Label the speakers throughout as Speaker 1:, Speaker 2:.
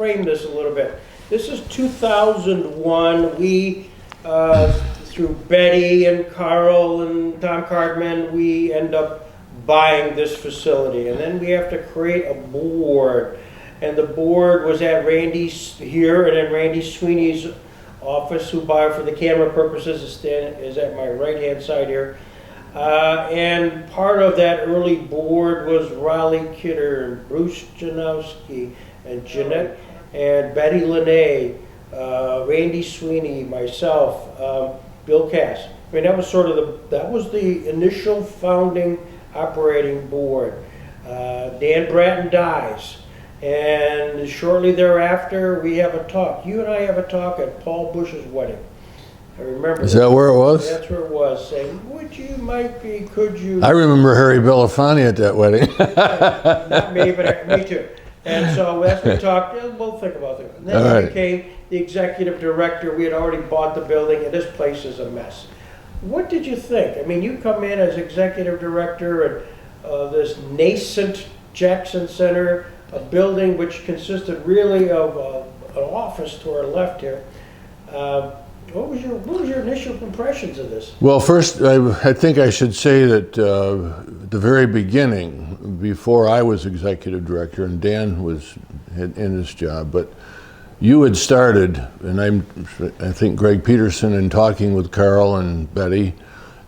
Speaker 1: frame this a little bit. This is 2001. We, through Betty and Carl and Tom Cardman, we end up buying this facility. And then we have to create a board. And the board was at Randy's here, and then Randy Sweeney's office, who by for the camera purposes is at my right-hand side here. And part of that early board was Raleigh Kidder and Bruce Janowski and Jeanette and Betty Lene, Randy Sweeney, myself, Bill Cass. I mean, that was sort of the initial founding operating board. Dan Bratton dies, and shortly thereafter we have a talk. You and I have a talk at Paul Bush's wedding. I remember.
Speaker 2: Is that where it was?
Speaker 1: That's where it was. Saying, would you, might be, could you?
Speaker 2: I remember Harry Belafonte at that wedding.
Speaker 1: Not me, but me too. And so as we talked, we'll think about it. And then I became the executive director. We had already bought the building, and this place is a mess. What did you think? I mean, you come in as executive director at this nascent Jackson Center, a building which consisted really of an office to our left here. What was your initial impressions of this?
Speaker 2: Well, first, I think I should say that at the very beginning, before I was executive director and Dan was in his job, but you had started, and I think Greg Peterson, in talking with Carl and Betty,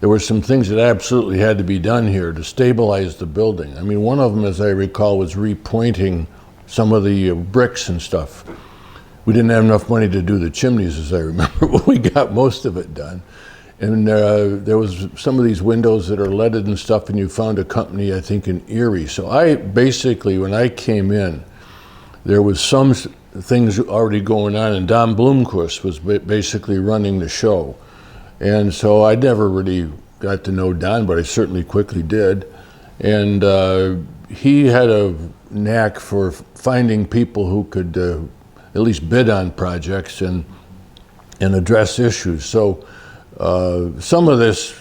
Speaker 2: there were some things that absolutely had to be done here to stabilize the building. I mean, one of them, as I recall, was repointing some of the bricks and stuff. We didn't have enough money to do the chimneys, as I remember, but we got most of it done. And there was some of these windows that are leaded and stuff, and you found a company, I think, in Erie. So I basically, when I came in, there was some things already going on, and Don Blomquist was basically running the show. And so I never really got to know Don, but I certainly quickly did. And he had a knack for finding people who could at least bid on projects and address issues. So some of this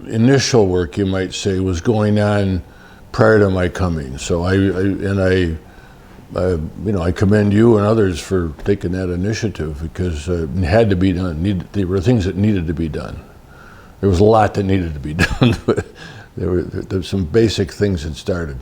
Speaker 2: initial work, you might say, was going on prior to my coming. So I commend you and others for taking that initiative, because it had to be done. There were things that needed to be done. There was a lot that needed to be done, but there were some basic things that started.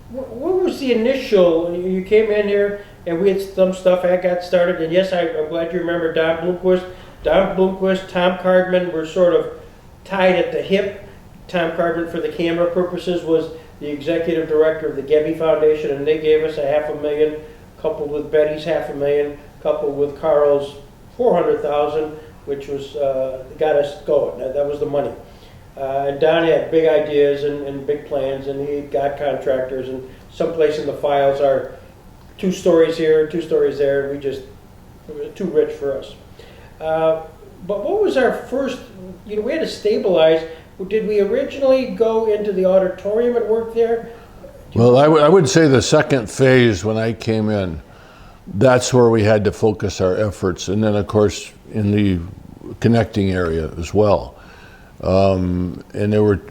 Speaker 1: What was the initial, you came in here and we had some stuff that got started, and yes, I'm glad you remember Don Blomquist. Don Blomquist, Tom Cardman were sort of tied at the hip. Tom Cardman, for the camera purposes, was the executive director of the Gebbe Foundation, and they gave us $500,000, coupled with Betty's $500,000, coupled with Carl's $400,000, which was got us going. That was the money. And Don had big ideas and big plans, and he got contractors, and someplace in the files are 2 stories here, 2 stories there. It was too rich for us. But what was our first, we had to stabilize. Did we originally go into the auditorium and work there?
Speaker 2: Well, I would say the second phase, when I came in, that's where we had to focus our efforts. And then, of course, in the connecting area as well. And there were,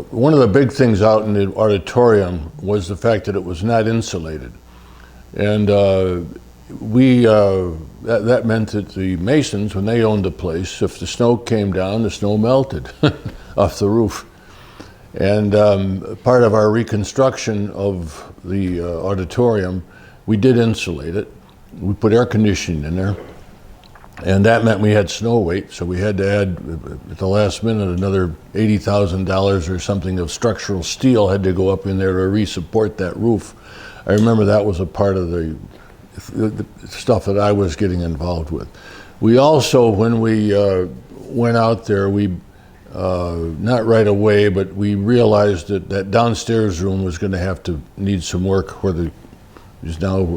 Speaker 2: one of the big things out in the auditorium was the fact that it was not insulated. And that meant that the masons, when they owned the place, if the snow came down, the snow melted off the roof. And part of our reconstruction of the auditorium, we did insulate it. We put air conditioning in there. And that meant we had snow weight, so we had to add, at the last minute, another $80,000 or something of structural steel had to go up in there to re-support that roof. I remember that was a part of the stuff that I was getting involved with. We also, when we went out there, we, not right away, but we realized that that downstairs room was going to have to need some work, where there's now,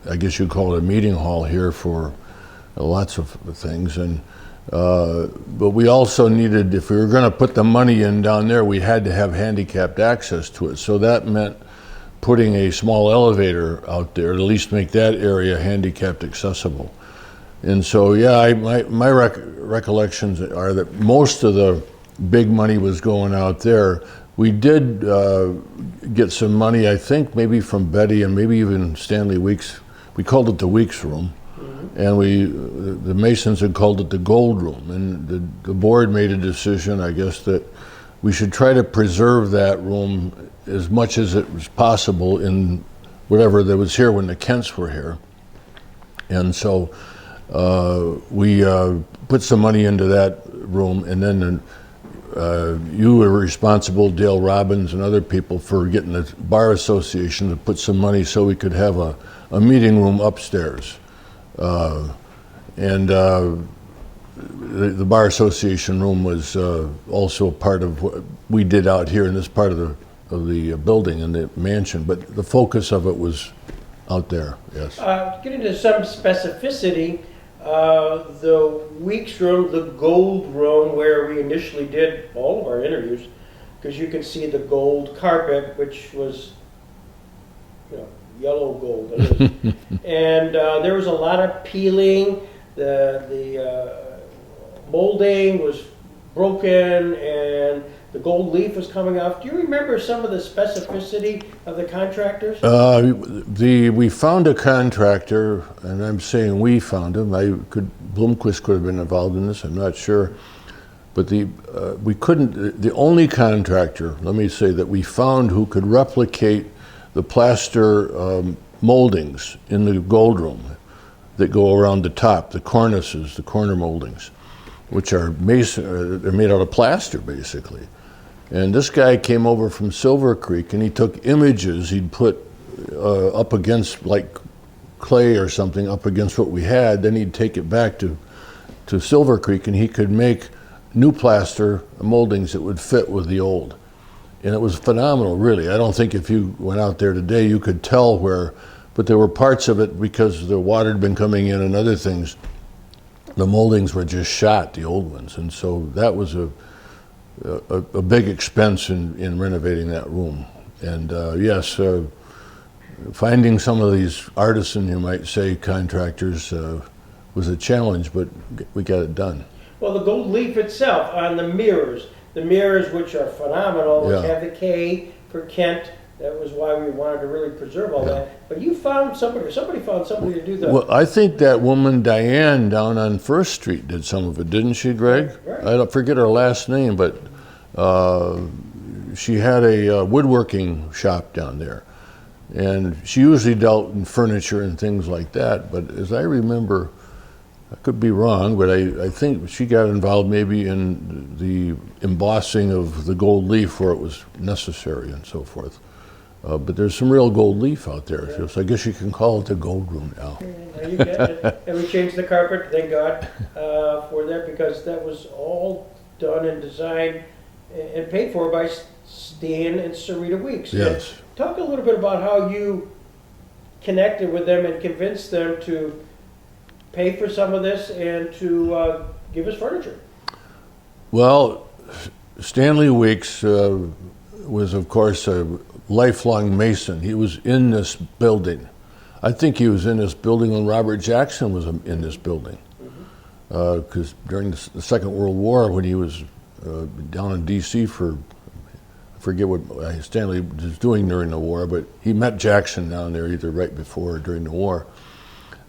Speaker 2: I guess you'd call it a meeting hall here for lots of things. And but we also needed, if we were going to put the money in down there, we had to have handicapped access to it. So that meant putting a small elevator out there to at least make that area handicapped accessible. And so, yeah, my recollections are that most of the big money was going out there. We did get some money, I think, maybe from Betty and maybe even Stanley Weeks. We called it the Weeks Room, and the Masons had called it the Gold Room. And the board made a decision, I guess, that we should try to preserve that room as much as it was possible in whatever that was here when the Kents were here. And so we put some money into that room, and then you were responsible, Dale Robbins and other people, for getting the Bar Association to put some money so we could have a meeting room upstairs. The Bar Association room was also a part of what we did out here in this part of the building in the mansion, but the focus of it was out there, yes.
Speaker 1: Getting to some specificity, the Weeks Room, the Gold Room, where we initially did all of our interviews, because you could see the gold carpet, which was, yellow gold. And there was a lot of peeling. The molding was broken, and the gold leaf was coming off. Do you remember some of the specificity of the contractors?
Speaker 2: We found a contractor, and I'm saying we found him. Bloomquist could have been involved in this, I'm not sure. But we couldn't, the only contractor, let me say, that we found who could replicate the plaster moldings in the gold room that go around the top, the cornices, the corner moldings, which are they're made out of plaster, basically. And this guy came over from Silver Creek, and he took images he'd put up against, like clay or something, up against what we had. Then he'd take it back to Silver Creek, and he could make new plaster moldings that would fit with the old. And it was phenomenal, really. I don't think if you went out there today, you could tell where, but there were parts of it, because the water had been coming in and other things, the moldings were just shot, the old ones. And so that was a big expense in renovating that room. And yes, finding some of these artisan, you might say, contractors was a challenge, but we got it done.
Speaker 1: Well, the gold leaf itself on the mirrors which are phenomenal, which have the K for Kent. That was why we wanted to really preserve all that. But you found somebody, or somebody found somebody to do that.
Speaker 2: Well, I think that woman, Diane, down on First Street did some of it, didn't she, Greg?
Speaker 1: Right.
Speaker 2: I don't forget her last name, but she had a woodworking shop down there. And she usually dealt in furniture and things like that. But as I remember, I could be wrong, but I think she got involved maybe in the embossing of the gold leaf where it was necessary and so forth. But there's some real gold leaf out there, so I guess you can call it the Gold Room now.
Speaker 1: You get it. And we changed the carpet, thank God, for that, because that was all done and designed and paid for by Stan and Sarita Weeks.
Speaker 2: Yes.
Speaker 1: And talk a little bit about how you connected with them and convinced them to pay for some of this and to give us furniture.
Speaker 2: Well, Stanley Weeks was, of course, a lifelong Mason. He was in this building. I think he was in this building when Robert Jackson was in this building. Because during the Second World War, when he was down in D.C. I forget what Stanley was doing during the war, but he met Jackson down there either right before or during the war.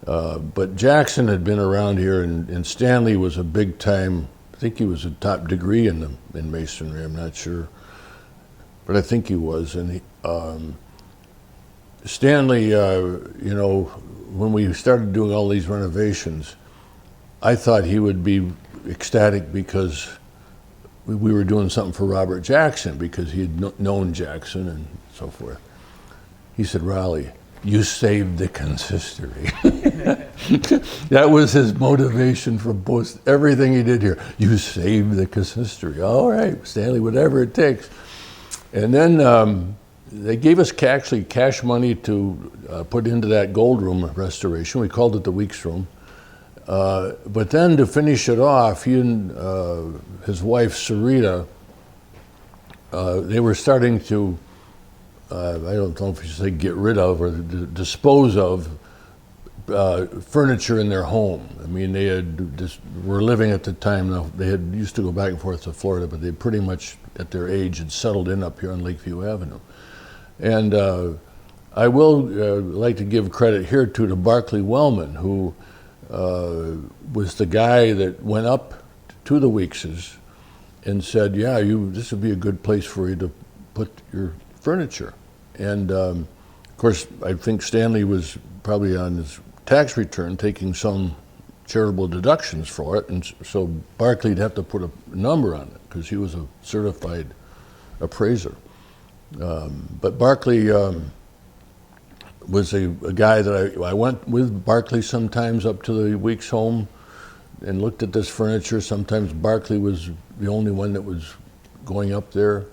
Speaker 2: But Jackson had been around here, and Stanley was a big time, I think he was a top degree in masonry, I'm not sure. But I think he was. And Stanley, when we started doing all these renovations, I thought he would be ecstatic because we were doing something for Robert Jackson, because he had known Jackson and so forth. He said, "Raleigh, you saved the consistory." That was his motivation for everything he did here. You saved the consistory. All right, Stanley, whatever it takes. And then they gave us actually cash money to put into that gold room restoration. We called it the Weeks Room. But then to finish it off, he and his wife, Sarita, they were starting to, I don't know if you should say get rid of or dispose of furniture in their home. I mean, they had just were living at the time. Now, they had used to go back and forth to Florida, but they pretty much, at their age, had settled in up here on Lakeview Avenue. And I will like to give credit here to Barclay Wellman, who was the guy that went up to the Weekses and said, "Yeah, this would be a good place for you to put your furniture." And of course, I think Stanley was probably on his tax return taking some charitable deductions for it, and so Barclay'd have to put a number on it because he was a certified appraiser. But Barclay was a guy that I went with Barclay sometimes up to the Weeks home and looked at this furniture. Sometimes Barclay was the only one that was going up there.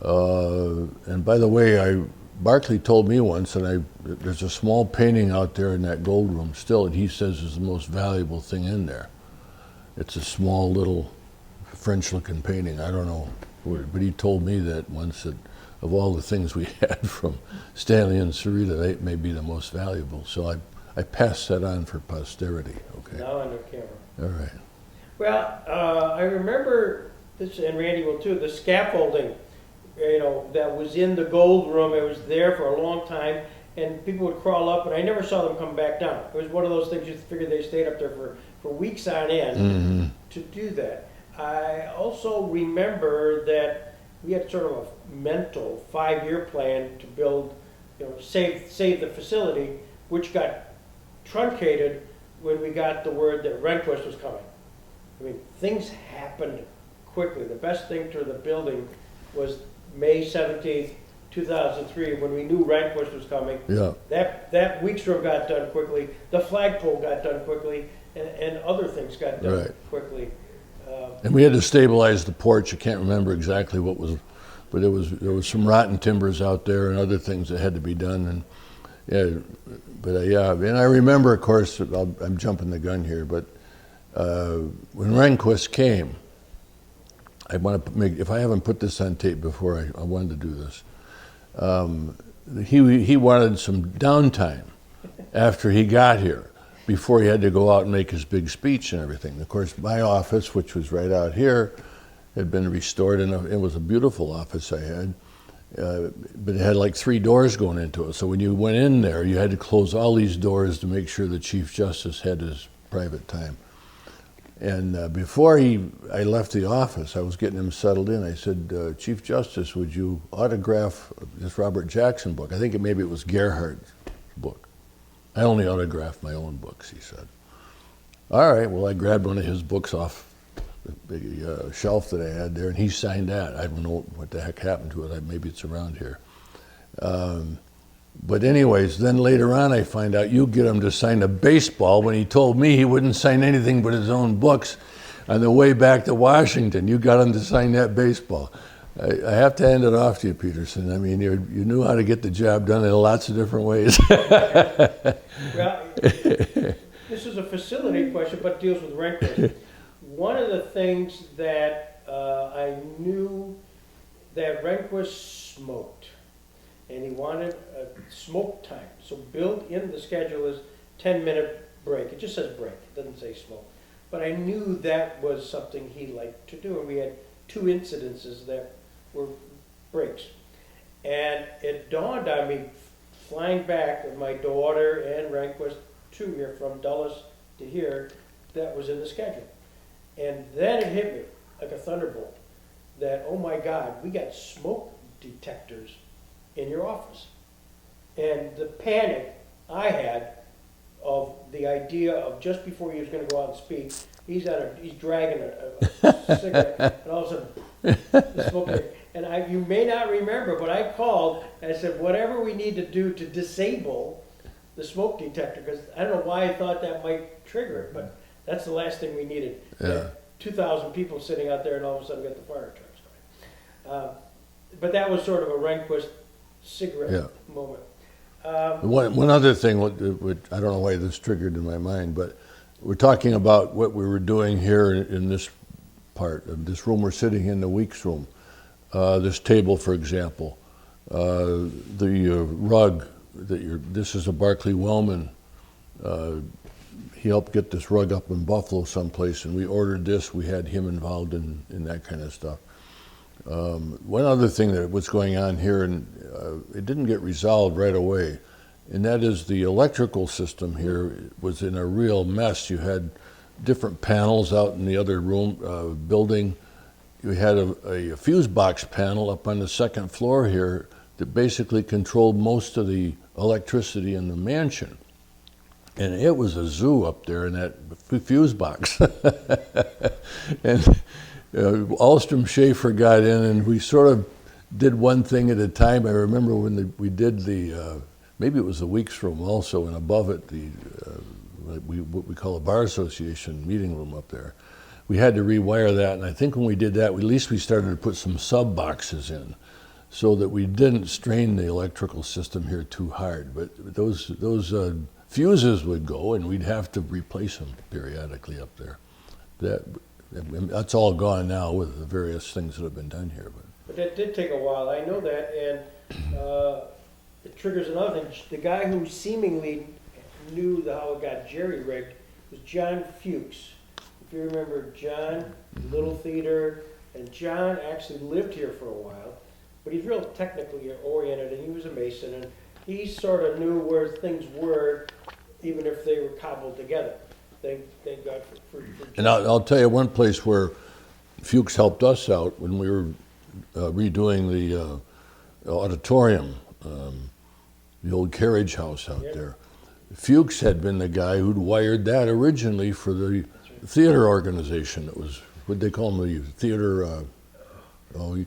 Speaker 2: And by the way, Barclay told me once that there's a small painting out there in that gold room still, and he says is the most valuable thing in there. It's a small little French-looking painting. I don't know, but he told me that once, that of all the things we had from Stanley and Sarita, that may be the most valuable. So I passed that on for posterity. Okay.
Speaker 1: Now on the camera.
Speaker 2: All right.
Speaker 1: Well, I remember this, and Randy will too, the scaffolding, that was in the gold room. It was there for a long time, and people would crawl up, and I never saw them come back down. It was one of those things you figured they stayed up there for weeks on end to do that. I also remember that we had sort of a mental 5-year plan to build, save the facility, which got truncated when we got the word that Rehnquist was coming. I mean, things happened quickly. The best thing to the building was May 17th, 2003, when we knew Rehnquist was coming.
Speaker 2: Yeah.
Speaker 1: That Weeks room got done quickly. The flagpole got done quickly, and other things got done quickly.
Speaker 2: And we had to stabilize the porch. I can't remember exactly what was, but there was some rotten timbers out there and other things that had to be done. And and I remember, of course, I'm jumping the gun here, but when Rehnquist came, I want to make, if I haven't put this on tape before, I wanted to do this. He wanted some downtime after he got here, before he had to go out and make his big speech and everything. Of course, my office, which was right out here, had been restored, and it was a beautiful office I had, but it had like 3 doors going into it. So when you went in there, you had to close all these doors to make sure the Chief Justice had his private time. And before I left the office, I was getting him settled in. I said, "Chief Justice, would you autograph this Robert Jackson book?" I think maybe it was Gerhardt's book. "I only autograph my own books," he said. All right, well, I grabbed one of his books off the shelf that I had there, and he signed that. I don't know what the heck happened to it. Maybe it's around here. But anyways, then later on I find out you get him to sign a baseball when he told me he wouldn't sign anything but his own books. On the way back to Washington, you got him to sign that baseball. I have to hand it off to you, Peterson. I mean, you knew how to get the job done in lots of different ways.
Speaker 1: Well, this is a facility question, but deals with Rehnquist. One of the things that I knew that Rehnquist smoked, and he wanted a smoke time. So built in the schedule is 10-minute break. It just says break. It doesn't say smoke. But I knew that was something he liked to do, and we had 2 incidences that were breaks. And it dawned on me, flying back with my daughter and Rehnquist to here, from Dulles to here, that was in the schedule. And then it hit me like a thunderbolt that, oh my God, we got smoke detectors in your office. And the panic I had of the idea of just before he was going to go out and speak, he's dragging a cigarette, and all of a sudden, the smoke. And you may not remember, but I called and I said, whatever we need to do to disable the smoke detector, because I don't know why I thought that might trigger it, but that's the last thing we needed.
Speaker 2: Yeah.
Speaker 1: 2,000 people sitting out there, and all of a sudden get the fire trucks going. But that was sort of a Rehnquist cigarette moment.
Speaker 2: One other thing, which I don't know why this triggered in my mind, but we're talking about what we were doing here in this part of this room. We're sitting in the Weeks room. This table, for example, the rug this is a Barclay Wellman he helped get this rug up in Buffalo someplace, and we ordered this. We had him involved in that kind of stuff. One other thing that was going on here, and it didn't get resolved right away, and that is the electrical system here was in a real mess. You had different panels out in the other room building. You had a fuse box panel up on the second floor here that basically controlled most of the electricity in the mansion. And it was a zoo up there in that fuse box. And Alstrom Schaefer got in, and we sort of did one thing at a time. I remember when we did the, maybe it was the Weeks room also, and above it, what we call a bar association meeting room up there. We had to rewire that, and I think when we did that, at least we started to put some sub boxes in, so that we didn't strain the electrical system here too hard. But those fuses would go, and we'd have to replace them periodically up there. That's all gone now with the various things that have been done here.
Speaker 1: But that did take a while. I know that, and it triggers another thing. The guy who seemingly knew how it got jerry-rigged was John Fuchs. If you remember John, Little Theater, and John actually lived here for a while, but he's real technically oriented, and he was a Mason, and he sort of knew where things were, even if they were cobbled together. Thank God for
Speaker 2: And I'll tell you one place where Fuchs helped us out when we were redoing the auditorium, the old carriage house out there. Fuchs had been the guy who'd wired that originally for the theater organization. It was, what they call them, the theater, I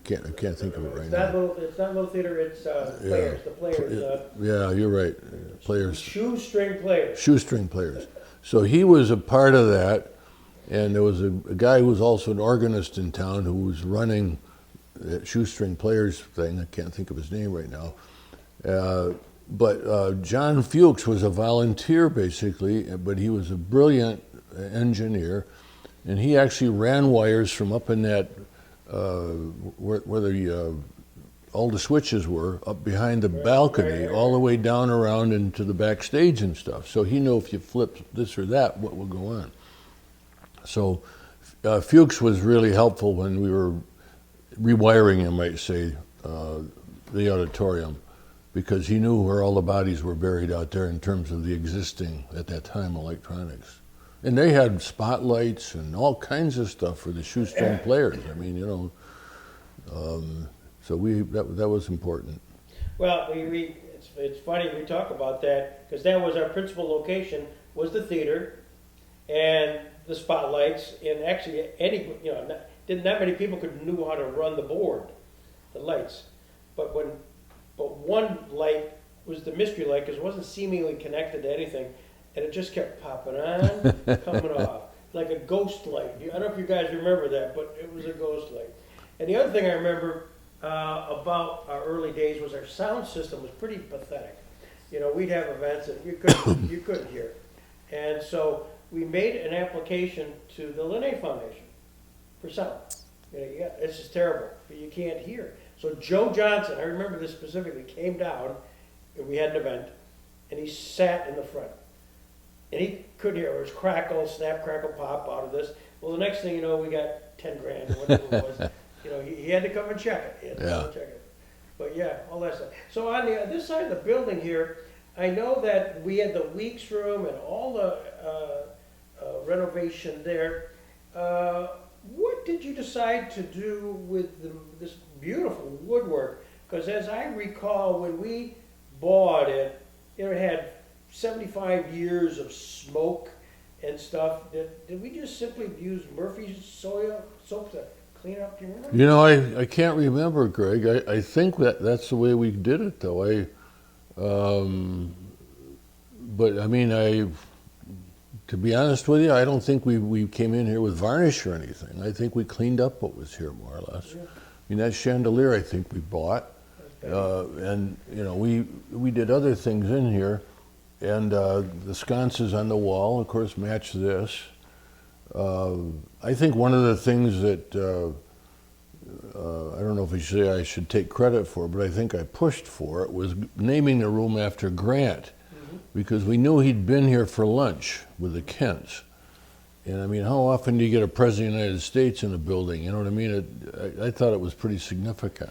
Speaker 2: can't think of it right now.
Speaker 1: It's not Little Theater, it's Players, the Players.
Speaker 2: Yeah, you're right, Players.
Speaker 1: Shoestring Players.
Speaker 2: Shoestring Players. So he was a part of that, and there was a guy who was also an organist in town who was running that Shoestring Players thing. I can't think of his name right now. But John Fuchs was a volunteer, basically, but he was a brilliant engineer, and he actually ran wires from up in that, where all the switches were, up behind the balcony, all the way down around into the backstage and stuff. So he knew if you flipped this or that, what would go on. So Fuchs was really helpful when we were rewiring, you might say, the auditorium, because he knew where all the bodies were buried out there in terms of the existing, at that time, electronics. And they had spotlights and all kinds of stuff for the Shoestring Players. I mean, so that was important.
Speaker 1: Well, it's funny we talk about that, because that was our principal location, was the theater and the spotlights, and actually not many people knew how to run the board, the lights. But one light was the mystery light, because it wasn't seemingly connected to anything, and it just kept popping on, coming off, like a ghost light. I don't know if you guys remember that, but it was a ghost light. And the other thing I remember about our early days was our sound system was pretty pathetic. We'd have events that you couldn't hear. And so we made an application to the Linnaeus Foundation for sound. This is terrible, but you can't hear. So Joe Johnson, I remember this specifically, came down, and we had an event, and he sat in the front. And he couldn't hear. It was crackle, snap, crackle, pop out of this. Well, the next thing you know, we got 10 grand or whatever it was. He had to come and check it. But yeah, all that stuff. So on this side of the building here, I know that we had the Weeks room and all the renovation there. What did you decide to do with this beautiful woodwork? Because as I recall, when we bought it, it had 75 years of smoke and stuff. Did we just simply use Murphy's soap to clean up? Do you remember?
Speaker 2: I can't remember, Greg. I think that's the way we did it, though. But I mean, to be honest with you, I don't think we came in here with varnish or anything. I think we cleaned up what was here, more or less. Yeah. I mean, that chandelier I think we bought, and we did other things in here. And the sconces on the wall, of course, match this. I think one of the things that, I don't know if I should take credit for, but I think I pushed for it, was naming the room after Grant. because we knew he'd been here for lunch with the Kents. And I mean, how often do you get a president of the United States in a building? You know what I mean? I thought it was pretty significant.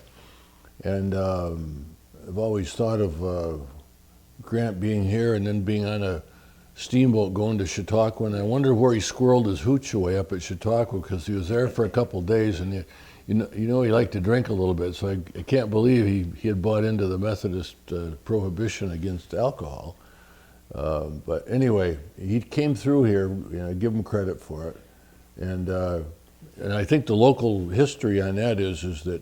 Speaker 2: And I've always thought of Grant being here and then being on a steamboat going to Chautauqua. And I wonder where he squirreled his hooch away up at Chautauqua, because he was there for a couple of days, and you know he liked to drink a little bit. So I can't believe he had bought into the Methodist prohibition against alcohol. But anyway, he came through here. I give him credit for it, and I think the local history on that is that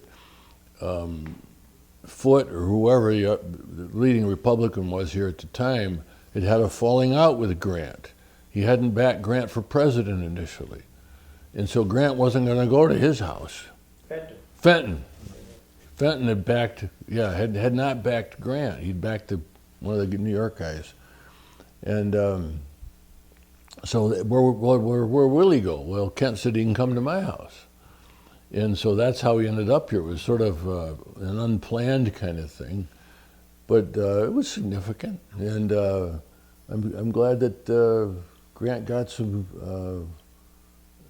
Speaker 2: Foote or whoever the leading Republican was here at the time had a falling out with Grant. He hadn't backed Grant for president initially, and so Grant wasn't going to go to his house. Fenton had backed, had not backed Grant. He'd backed one of the New York guys. And so where will he go? Well, Kent said he can come to my house. And so that's how he ended up here. It was sort of an unplanned kind of thing, but it was significant. And I'm glad that Grant got some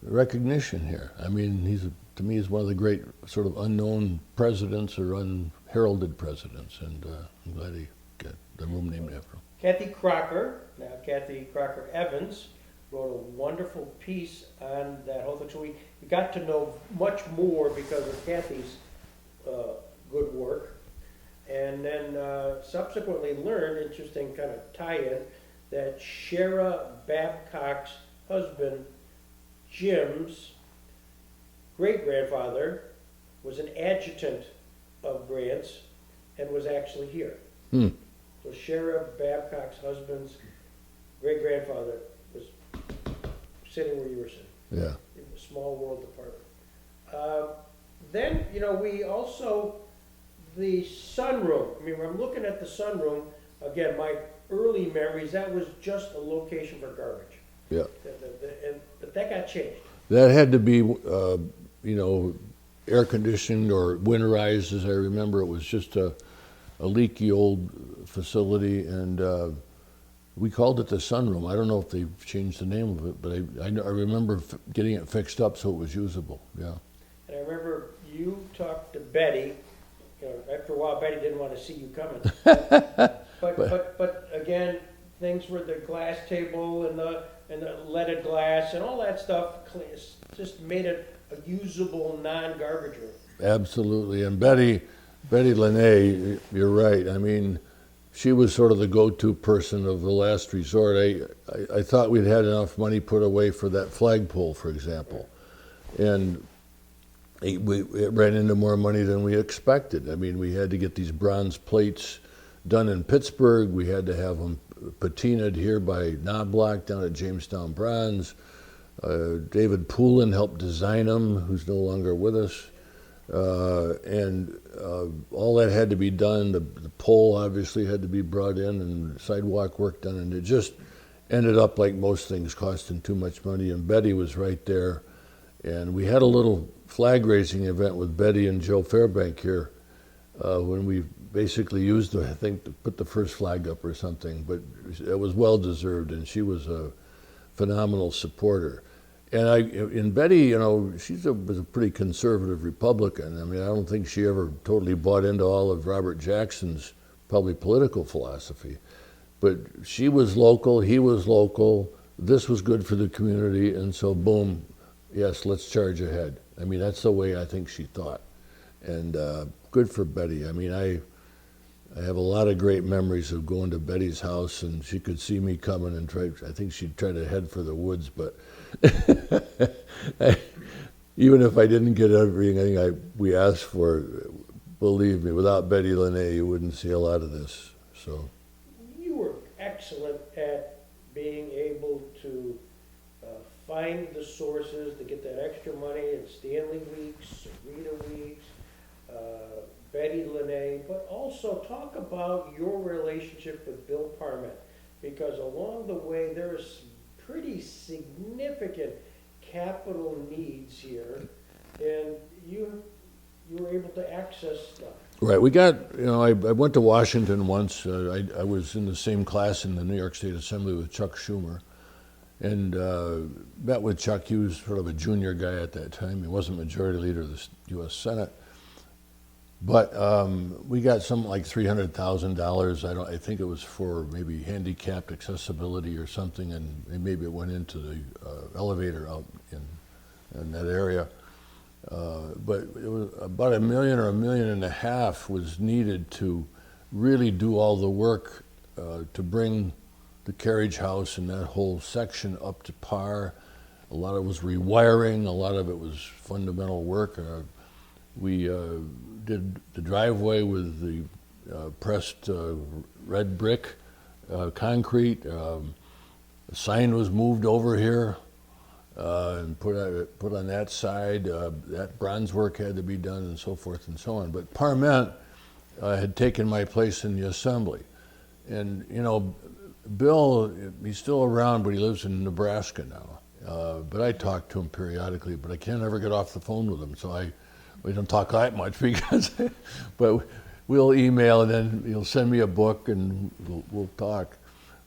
Speaker 2: recognition here. I mean, to me, he's one of the great sort of unknown presidents or unheralded presidents, and I'm glad he got the room named after him.
Speaker 1: Kathy Crocker, now Kathy Crocker Evans, wrote a wonderful piece on that whole thing. So we got to know much more because of Kathy's good work. And then subsequently learned, interesting kind of tie-in, that Shara Babcock's husband, Jim's great-grandfather, was an adjutant of Grant's and was actually here. So Sheriff Babcock's husband's great-grandfather was sitting where you were sitting.
Speaker 2: Yeah.
Speaker 1: In the small world department. Then, we also, the sunroom. I mean, when I'm looking at the sunroom, again, my early memories, that was just a location for garbage.
Speaker 2: Yeah.
Speaker 1: But that got changed.
Speaker 2: That had to be, air-conditioned or winterized, as I remember. It was just a leaky old facility, and we called it the sunroom. I don't know if they've changed the name of it, but I remember getting it fixed up so it was usable. Yeah.
Speaker 1: And I remember you talked to Betty. After a while, Betty didn't want to see you coming. but again, things were the glass table and the leaded glass and all that stuff just made it a usable non-garbage room.
Speaker 2: Absolutely, and Betty Lene, you're right. I mean, she was sort of the go-to person of the last resort. I thought we'd had enough money put away for that flagpole, for example, and it ran into more money than we expected. I mean, we had to get these bronze plates done in Pittsburgh. We had to have them patinaed here by Knobloch down at Jamestown Bronze. David Poulin helped design them, who's no longer with us. And all that had to be done. The pole obviously had to be brought in and sidewalk work done, and it just ended up like most things costing too much money, and Betty was right there. And we had a little flag raising event with Betty and Joe Fairbank here when we basically used, I think, to put the first flag up or something, but it was well deserved, and she was a phenomenal supporter. And Betty, she was a pretty conservative Republican. I mean, I don't think she ever totally bought into all of Robert Jackson's probably political philosophy. But she was local, he was local, this was good for the community, and so boom, yes, let's charge ahead. I mean, that's the way I think she thought. And good for Betty. I mean, I have a lot of great memories of going to Betty's house, and she could see me coming and I think she'd try to head for the woods, but even if I didn't get everything we asked for, believe me, without Betty Lene, you wouldn't see a lot of this. So
Speaker 1: you were excellent at being able to find the sources to get that extra money at Stanley Weeks, Rita Weeks, Betty Lene, but also talk about your relationship with Bill Parmet, because along the way there is pretty significant capital needs here, and you were able to access stuff.
Speaker 2: Right. We got, I went to Washington once. I was in the same class in the New York State Assembly with Chuck Schumer, and met with Chuck. He was sort of a junior guy at that time. He wasn't majority leader of the U.S. Senate. But we got something like $300,000. I think it was for maybe handicapped accessibility or something, and maybe it went into the elevator out in that area. But it was about $1 million or $1.5 million was needed to really do all the work to bring the carriage house and that whole section up to par. A lot of it was rewiring, a lot of it was fundamental work. We did the driveway with the pressed red brick concrete. A sign was moved over here and put on that side. That bronze work had to be done, and so forth and so on. But Parment had taken my place in the assembly. And, Bill, he's still around, but he lives in Nebraska now. But I talk to him periodically, but I can't ever get off the phone with him, so we don't talk that much because, but we'll email, and then he'll send me a book and we'll talk.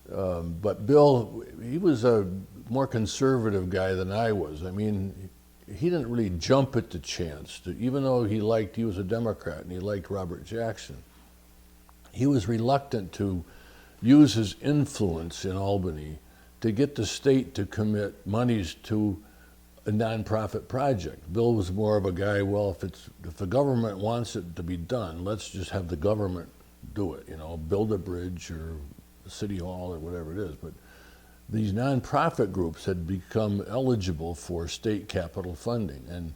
Speaker 2: But Bill, he was a more conservative guy than I was. I mean, he didn't really jump at the chance to, even though he was a Democrat and he liked Robert Jackson, he was reluctant to use his influence in Albany to get the state to commit monies to a nonprofit project. Bill was more of a guy, well, if the government wants it to be done, let's just have the government do it, build a bridge or a city hall or whatever it is. But these nonprofit groups had become eligible for state capital funding. And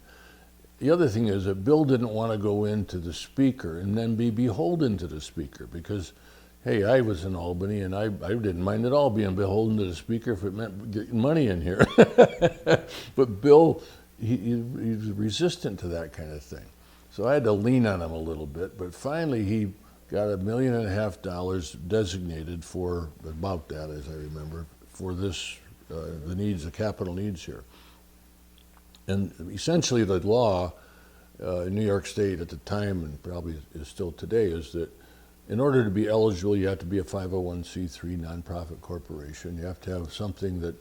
Speaker 2: the other thing is that Bill didn't want to go into the speaker and then be beholden to the speaker, because hey, I was in Albany, and I didn't mind at all being beholden to the speaker if it meant getting money in here. But Bill, he's resistant to that kind of thing. So I had to lean on him a little bit, but finally he got $1.5 million designated for, about that as I remember, for this, the capital needs here. And essentially the law in New York State at the time, and probably is still today, is that in order to be eligible, you have to be a 501c3 nonprofit corporation. You have to have something that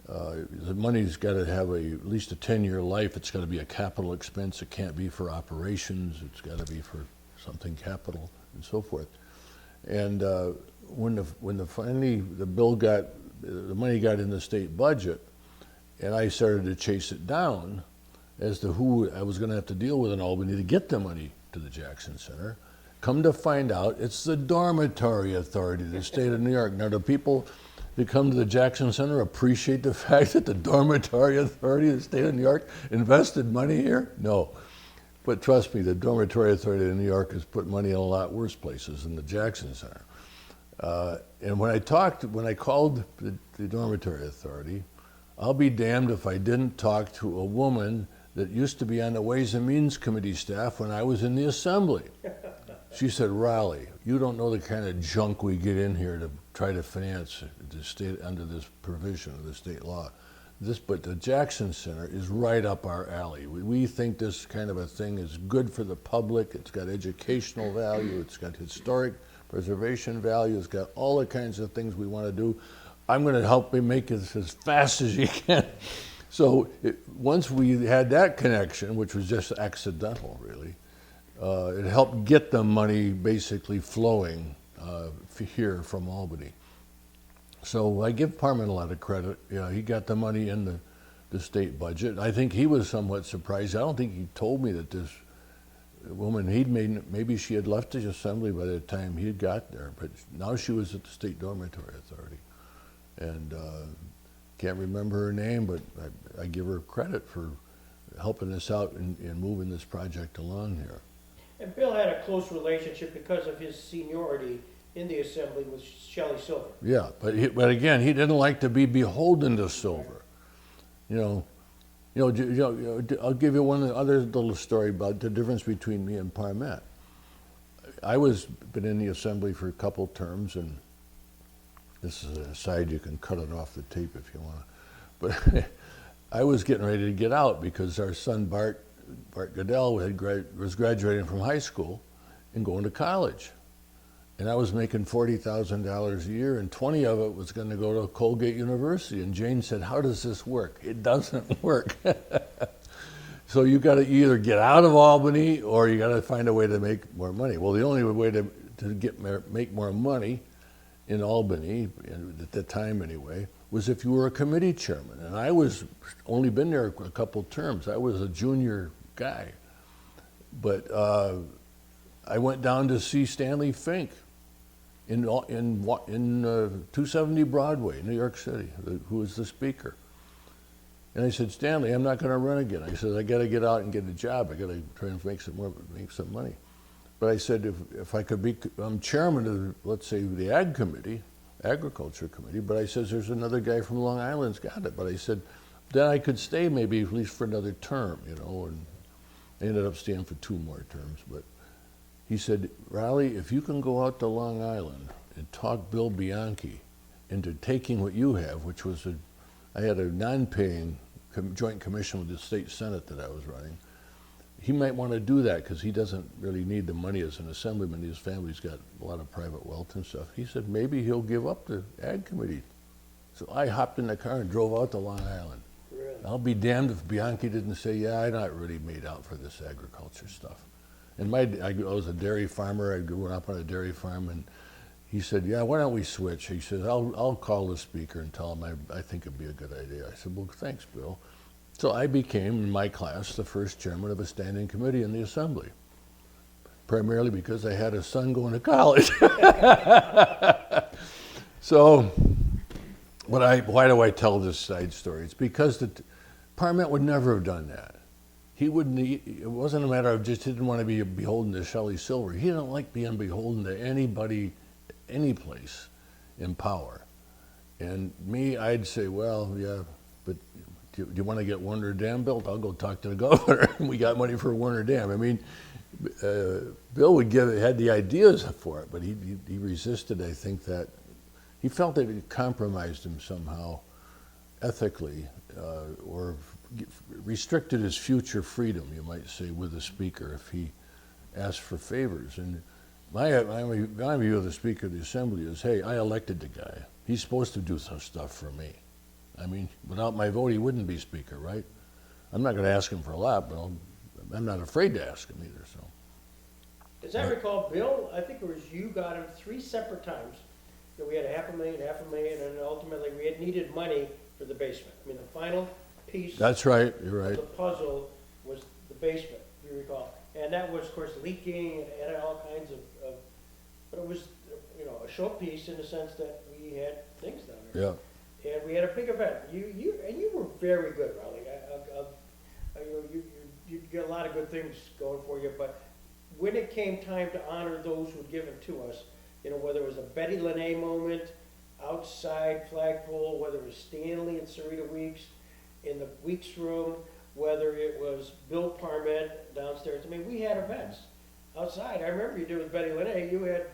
Speaker 2: the money's got to have at least a 10-year life. It's got to be a capital expense. It can't be for operations. It's got to be for something capital and so forth. And when finally the money got in the state budget, and I started to chase it down as to who I was going to have to deal with in Albany to get the money to the Jackson Center. Come to find out, it's the Dormitory Authority of the state of New York. Now, do people that come to the Jackson Center appreciate the fact that the Dormitory Authority of the state of New York invested money here? No. But trust me, the Dormitory Authority of New York has put money in a lot worse places than the Jackson Center. And when I called the Dormitory Authority, I'll be damned if I didn't talk to a woman that used to be on the Ways and Means Committee staff when I was in the Assembly. She said, Raleigh, you don't know the kind of junk we get in here to try to finance the state under this provision of the state law. But the Jackson Center is right up our alley. We think this kind of a thing is good for the public. It's got educational value. It's got historic preservation value. It's got all the kinds of things we want to do. I'm going to help you make it as fast as you can. So once we had that connection, which was just accidental, really, it helped get the money basically flowing here from Albany. So I give Parment a lot of credit. He got the money in the state budget. I think he was somewhat surprised. I don't think he told me that this woman maybe she had left the Assembly by the time he had got there, but now she was at the State Dormitory Authority. And can't remember her name, but I give her credit for helping us out in moving this project along here.
Speaker 1: And Bill had a close relationship because of his seniority in the Assembly with Shelley Silver.
Speaker 2: Yeah, but again, he didn't like to be beholden to Silver. I'll give you one other little story about the difference between me and Parment. Been in the Assembly for a couple terms, and this is an aside, you can cut it off the tape if you want. But I was getting ready to get out because our son Bart Goodell was graduating from high school, and going to college. And I was making $40,000 a year, and 20 of it was going to go to Colgate University. And Jane said, "How does this work?" It doesn't work. So you got to either get out of Albany or you got to find a way to make more money. Well, the only way to make more money in Albany, at the time anyway, was if you were a committee chairman. And I was only been there a couple terms. I was a junior guy. But I went down to see Stanley Fink in 270 Broadway, New York City, who was the speaker. And I said, "Stanley, I'm not going to run again." I said, "I got to get out and get a job. I got to try and make some money." But I said, if I could I'm chairman of, let's say, the agriculture committee. But I said, there's another guy from Long Island's got it. But I said, then I could stay maybe at least for another term, And I ended up staying for 2 more terms. But he said, "Riley, if you can go out to Long Island and talk Bill Bianchi into taking what you have," which was I had a non-paying joint commission with the state senate that I was running. He might want to do that because he doesn't really need the money as an assemblyman. His family's got a lot of private wealth and stuff. He said maybe he'll give up the ag committee. So I hopped in the car and drove out to Long Island.
Speaker 1: Really?
Speaker 2: I'll be damned if Bianchi didn't say, "Yeah, I'm not really made out for this agriculture stuff." And I was a dairy farmer. I grew up on a dairy farm, and he said, "Yeah, why don't we switch?" He said, I'll call the speaker and tell him I think it'd be a good idea." I said, "Well, thanks, Bill." So I became, in my class, the first chairman of a standing committee in the assembly, primarily because I had a son going to college. So, why do I tell this side story? It's because the Parment would never have done that. He wouldn't. It wasn't a matter of just he didn't want to be beholden to Shelley Silver. He didn't like being beholden to anybody, any place, in power. And me, I'd say, "Well, yeah, but do you want to get Warner Dam built? I'll go talk to the governor." We got money for Warner Dam. I mean, Bill had the ideas for it, but he resisted. I think that he felt that it compromised him somehow, ethically, or restricted his future freedom, you might say, with the speaker if he asked for favors. And my view of the Speaker of the Assembly is, hey, I elected the guy. He's supposed to do some stuff for me. I mean, without my vote, he wouldn't be Speaker, right? I'm not going to ask him for a lot, but I'm not afraid to ask him either. So,
Speaker 1: as I recall, Bill, I think it was you got him 3 separate times. We had $500,000, and ultimately we had needed money for the basement. I mean, the final piece.
Speaker 2: That's right. You're right.
Speaker 1: Of the puzzle was the basement, if you recall, and that was, of course, leaking and had all kinds of. But it was, a showpiece in the sense that we had things down there.
Speaker 2: Yeah.
Speaker 1: And we had a big event. You were very good, Raleigh. You got a lot of good things going for you. But when it came time to honor those who had given to us, whether it was a Betty Lene moment outside flagpole, whether it was Stanley and Sarita Weeks in the Weeks room, whether it was Bill Parment downstairs. I mean, we had events outside. I remember you did with Betty Lene. You had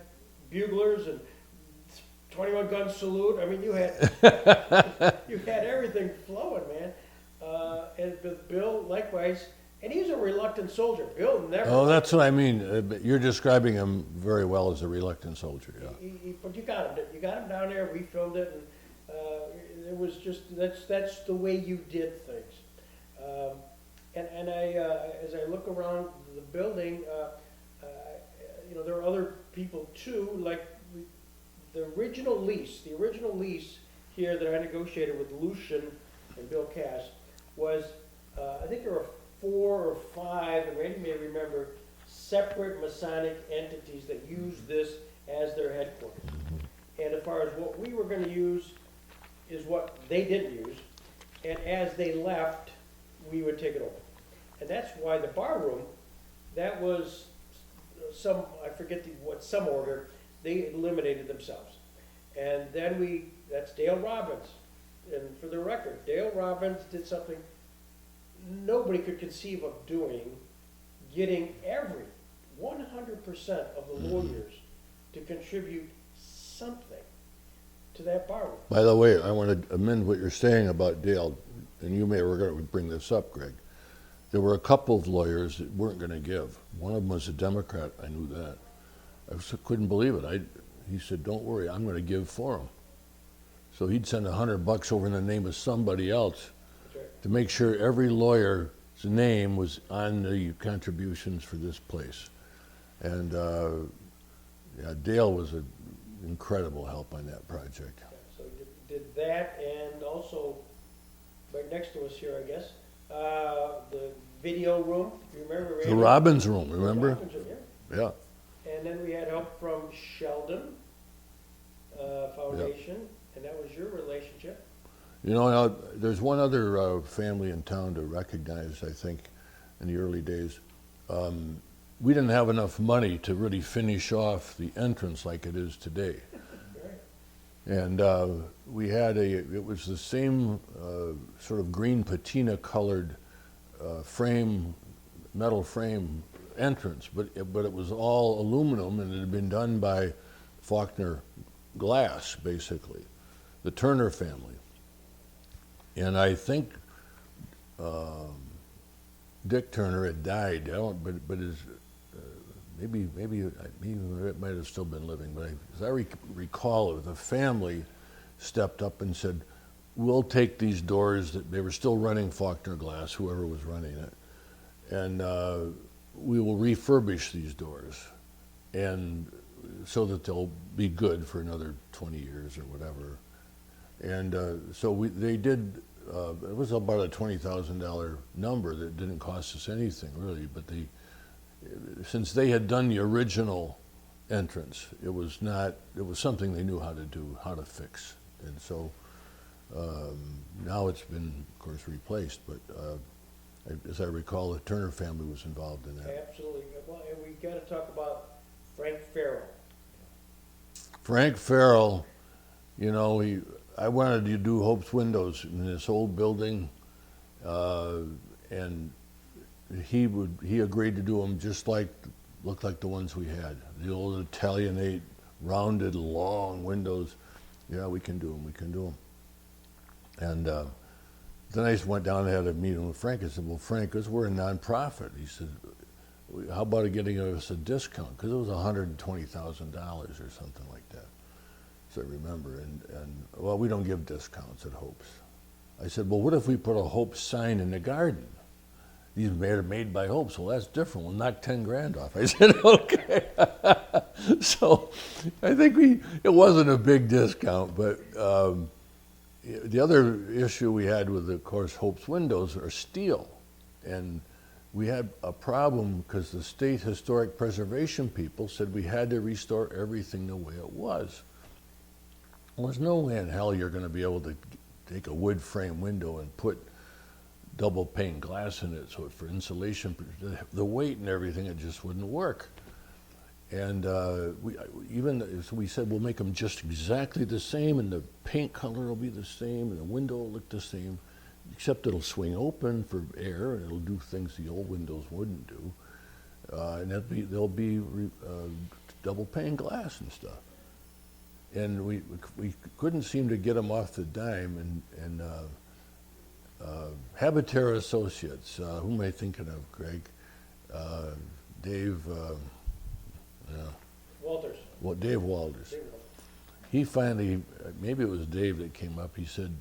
Speaker 1: buglers and 21 gun salute. I mean, you had everything flowing, man. And with Bill, likewise, and he's a reluctant soldier. Bill never.
Speaker 2: Oh, that's what I mean. You're describing him very well as a reluctant soldier. Yeah.
Speaker 1: But you got him. You got him down there. We filmed it, and it was just that's the way you did things. And I, as I look around the building, there are other people too, like. The original lease here that I negotiated with Lucian and Bill Cass was, I think there were 4 or 5, and Randy may remember, separate Masonic entities that used this as their headquarters. And as far as what we were going to use is what they didn't use, and as they left, we would take it over. And that's why the bar room, that was I forget some order, they eliminated themselves. And then that's Dale Robbins. And for the record, Dale Robbins did something nobody could conceive of doing, getting 100% of the lawyers to contribute something to that bar room.
Speaker 2: By the way, I want to amend what you're saying about Dale, and we're going to bring this up, Greg. There were a couple of lawyers that weren't going to give. One of them was a Democrat, I knew that. couldn't believe it. He said, "Don't worry, I'm going to give for them." So he'd send $100 over in the name of somebody else to make sure every lawyer's name was on the contributions for this place. And yeah, Dale was an incredible help on that project.
Speaker 1: Yeah, so you did that, and also right next to us here, I guess, the video room. You remember?
Speaker 2: The
Speaker 1: Randy?
Speaker 2: Robbins Room, remember?
Speaker 1: Robbins room, yeah.
Speaker 2: Yeah.
Speaker 1: And then we had help from Sheldon Foundation, and that was your relationship.
Speaker 2: You know, now, there's one other family in town to recognize, I think, in the early days. We didn't have enough money to really finish off the entrance like it is today. And we had it was the same sort of green patina colored metal frame entrance, but it was all aluminum, and it had been done by Faulkner Glass, basically, the Turner family. And I think Dick Turner had died. But his maybe it might have still been living. But as I recall, the family stepped up and said, "We'll take these doors." That they were still running Faulkner Glass, whoever was running it, and we will refurbish these doors, and so that they'll be good for another 20 years or whatever. And so they did, it was about a $20,000 number that didn't cost us anything really, but since they had done the original entrance, it was something they knew how to do, how to fix. And so now it's been, of course, replaced, but as I recall, the Turner family was involved in that.
Speaker 1: Absolutely. Well, and we got to talk about Frank Farrell.
Speaker 2: Frank Farrell, you know, I wanted to do Hope's windows in this old building, and he agreed to do them just looked like the ones we had, the old Italianate, rounded, long windows. Yeah, we can do them. And then I just went down and had a meeting with Frank. I said, "Well, Frank, because we're a nonprofit," he said, "how about getting us a discount?" Because it was $120,000 or something like that. So I remember, and well, we don't give discounts at Hope's. I said, "Well, what if we put a Hope sign in the garden? These are made by Hope's." "Well, that's different. We'll knock 10 grand off." I said, "Okay." So I think it wasn't a big discount, but the other issue we had with, of course, Hope's windows are steel, and we had a problem because the state historic preservation people said we had to restore everything the way it was. Well, there's no way in hell you're going to be able to take a wood frame window and put double pane glass in it, so for insulation, the weight and everything, it just wouldn't work. And we said we'll make them just exactly the same, and the paint color will be the same, and the window will look the same, except it'll swing open for air, and it'll do things the old windows wouldn't do, and they'll be double pane glass and stuff. And we couldn't seem to get them off the dime, and Habitera Associates, who am I thinking of, Greg? Dave.
Speaker 1: Walters.
Speaker 2: Well, Dave Walters. He finally, maybe it was Dave that came up. He said,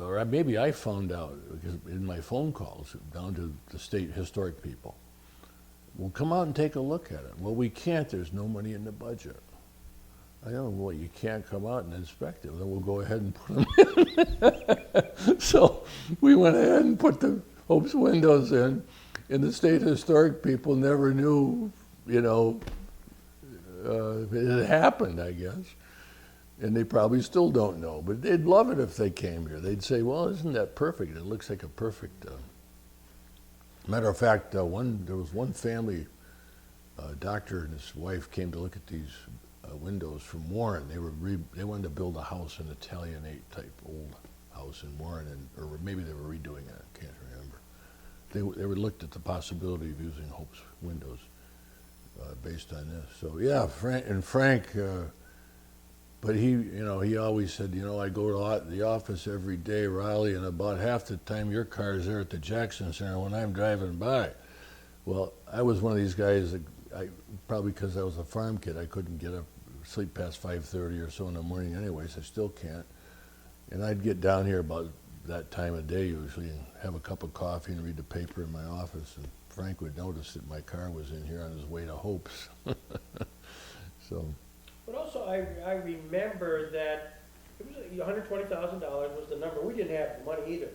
Speaker 2: or maybe I found out because in my phone calls down to the state historic people. "Well, come out and take a look at it." "Well, we can't. There's no money in the budget." "I know. Well, you can't come out and inspect it. Then we'll go ahead and put them in." So we went ahead and put the Hope's windows in, and the state historic people never knew, it had happened, I guess. And they probably still don't know, but they'd love it if they came here. They'd say, "Well, isn't that perfect? It looks like a perfect..." Matter of fact, there was one family, doctor and his wife came to look at these windows from Warren. They wanted to build a house, an Italianate type old house in Warren, or maybe they were redoing it. I can't remember. They looked at the possibility of using Hope's windows based on this. So yeah, Frank. But he always said, "I go to the office every day, Raleigh, and about half the time your car is there at the Jackson Center when I'm driving by." Well, I was one of these guys that probably because I was a farm kid, I couldn't get up, sleep past 5:30 or so in the morning anyways. I still can't. And I'd get down here about that time of day usually and have a cup of coffee and read the paper in my office. And Frank would notice that my car was in here on his way to Hope's. So.
Speaker 1: But also, I remember that it was $120,000 was the number. We didn't have the money either.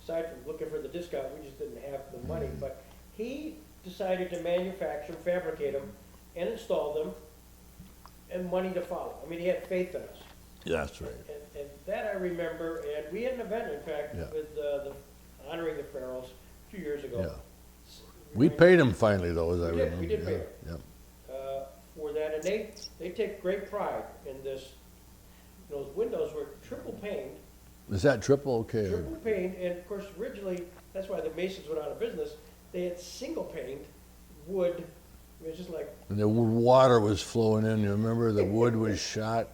Speaker 1: Aside from looking for the discount, we just didn't have the money. But he decided to manufacture, fabricate them, and install them, and money to follow. I mean, he had faith in us.
Speaker 2: Yeah, that's right.
Speaker 1: And that I remember, and we had an event, in fact,
Speaker 2: Yeah.
Speaker 1: with honoring the Farrells a few years ago.
Speaker 2: Yeah. We paid him finally, though, as I
Speaker 1: We did,
Speaker 2: remember.
Speaker 1: we did pay him.
Speaker 2: Yeah.
Speaker 1: For that, and they take great pride in this. Those windows were triple paned,
Speaker 2: Is that triple? Okay.
Speaker 1: triple paned, and of course, originally, that's why the Masons went out of business. They had single paned wood. It was just like,
Speaker 2: And the water was flowing in. You remember the wood was shot.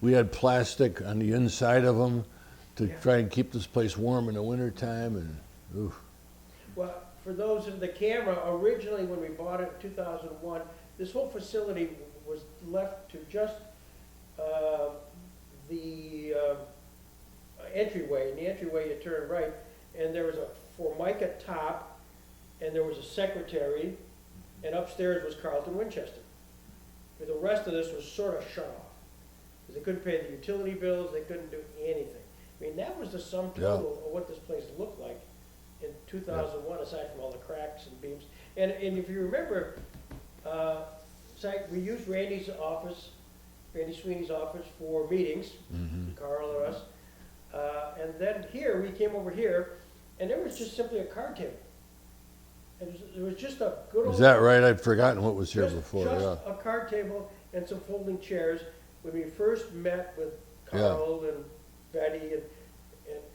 Speaker 2: We had plastic on the inside of them to try and keep this place warm in the wintertime. And oof.
Speaker 1: well, for those of the camera, originally when we bought it in 2001, this whole facility was left to just the entryway. In the entryway, you turn right, and there was a Formica top, and there was a secretary, and upstairs was Carlton Winchester. But the rest of this was sort of shut off, because they couldn't pay the utility bills, they couldn't do anything. I mean, that was the sum total of what this place looked like in 2001, aside from all the cracks and beams. And if you remember, we used Randy Sweeney's office for meetings, Carl and us. And then here, we came over here, and there was just simply a card table. It was just a good old...
Speaker 2: Is that right? I'd forgotten what was here before.
Speaker 1: Just a card table and some folding chairs. When we first met with Carl and Betty,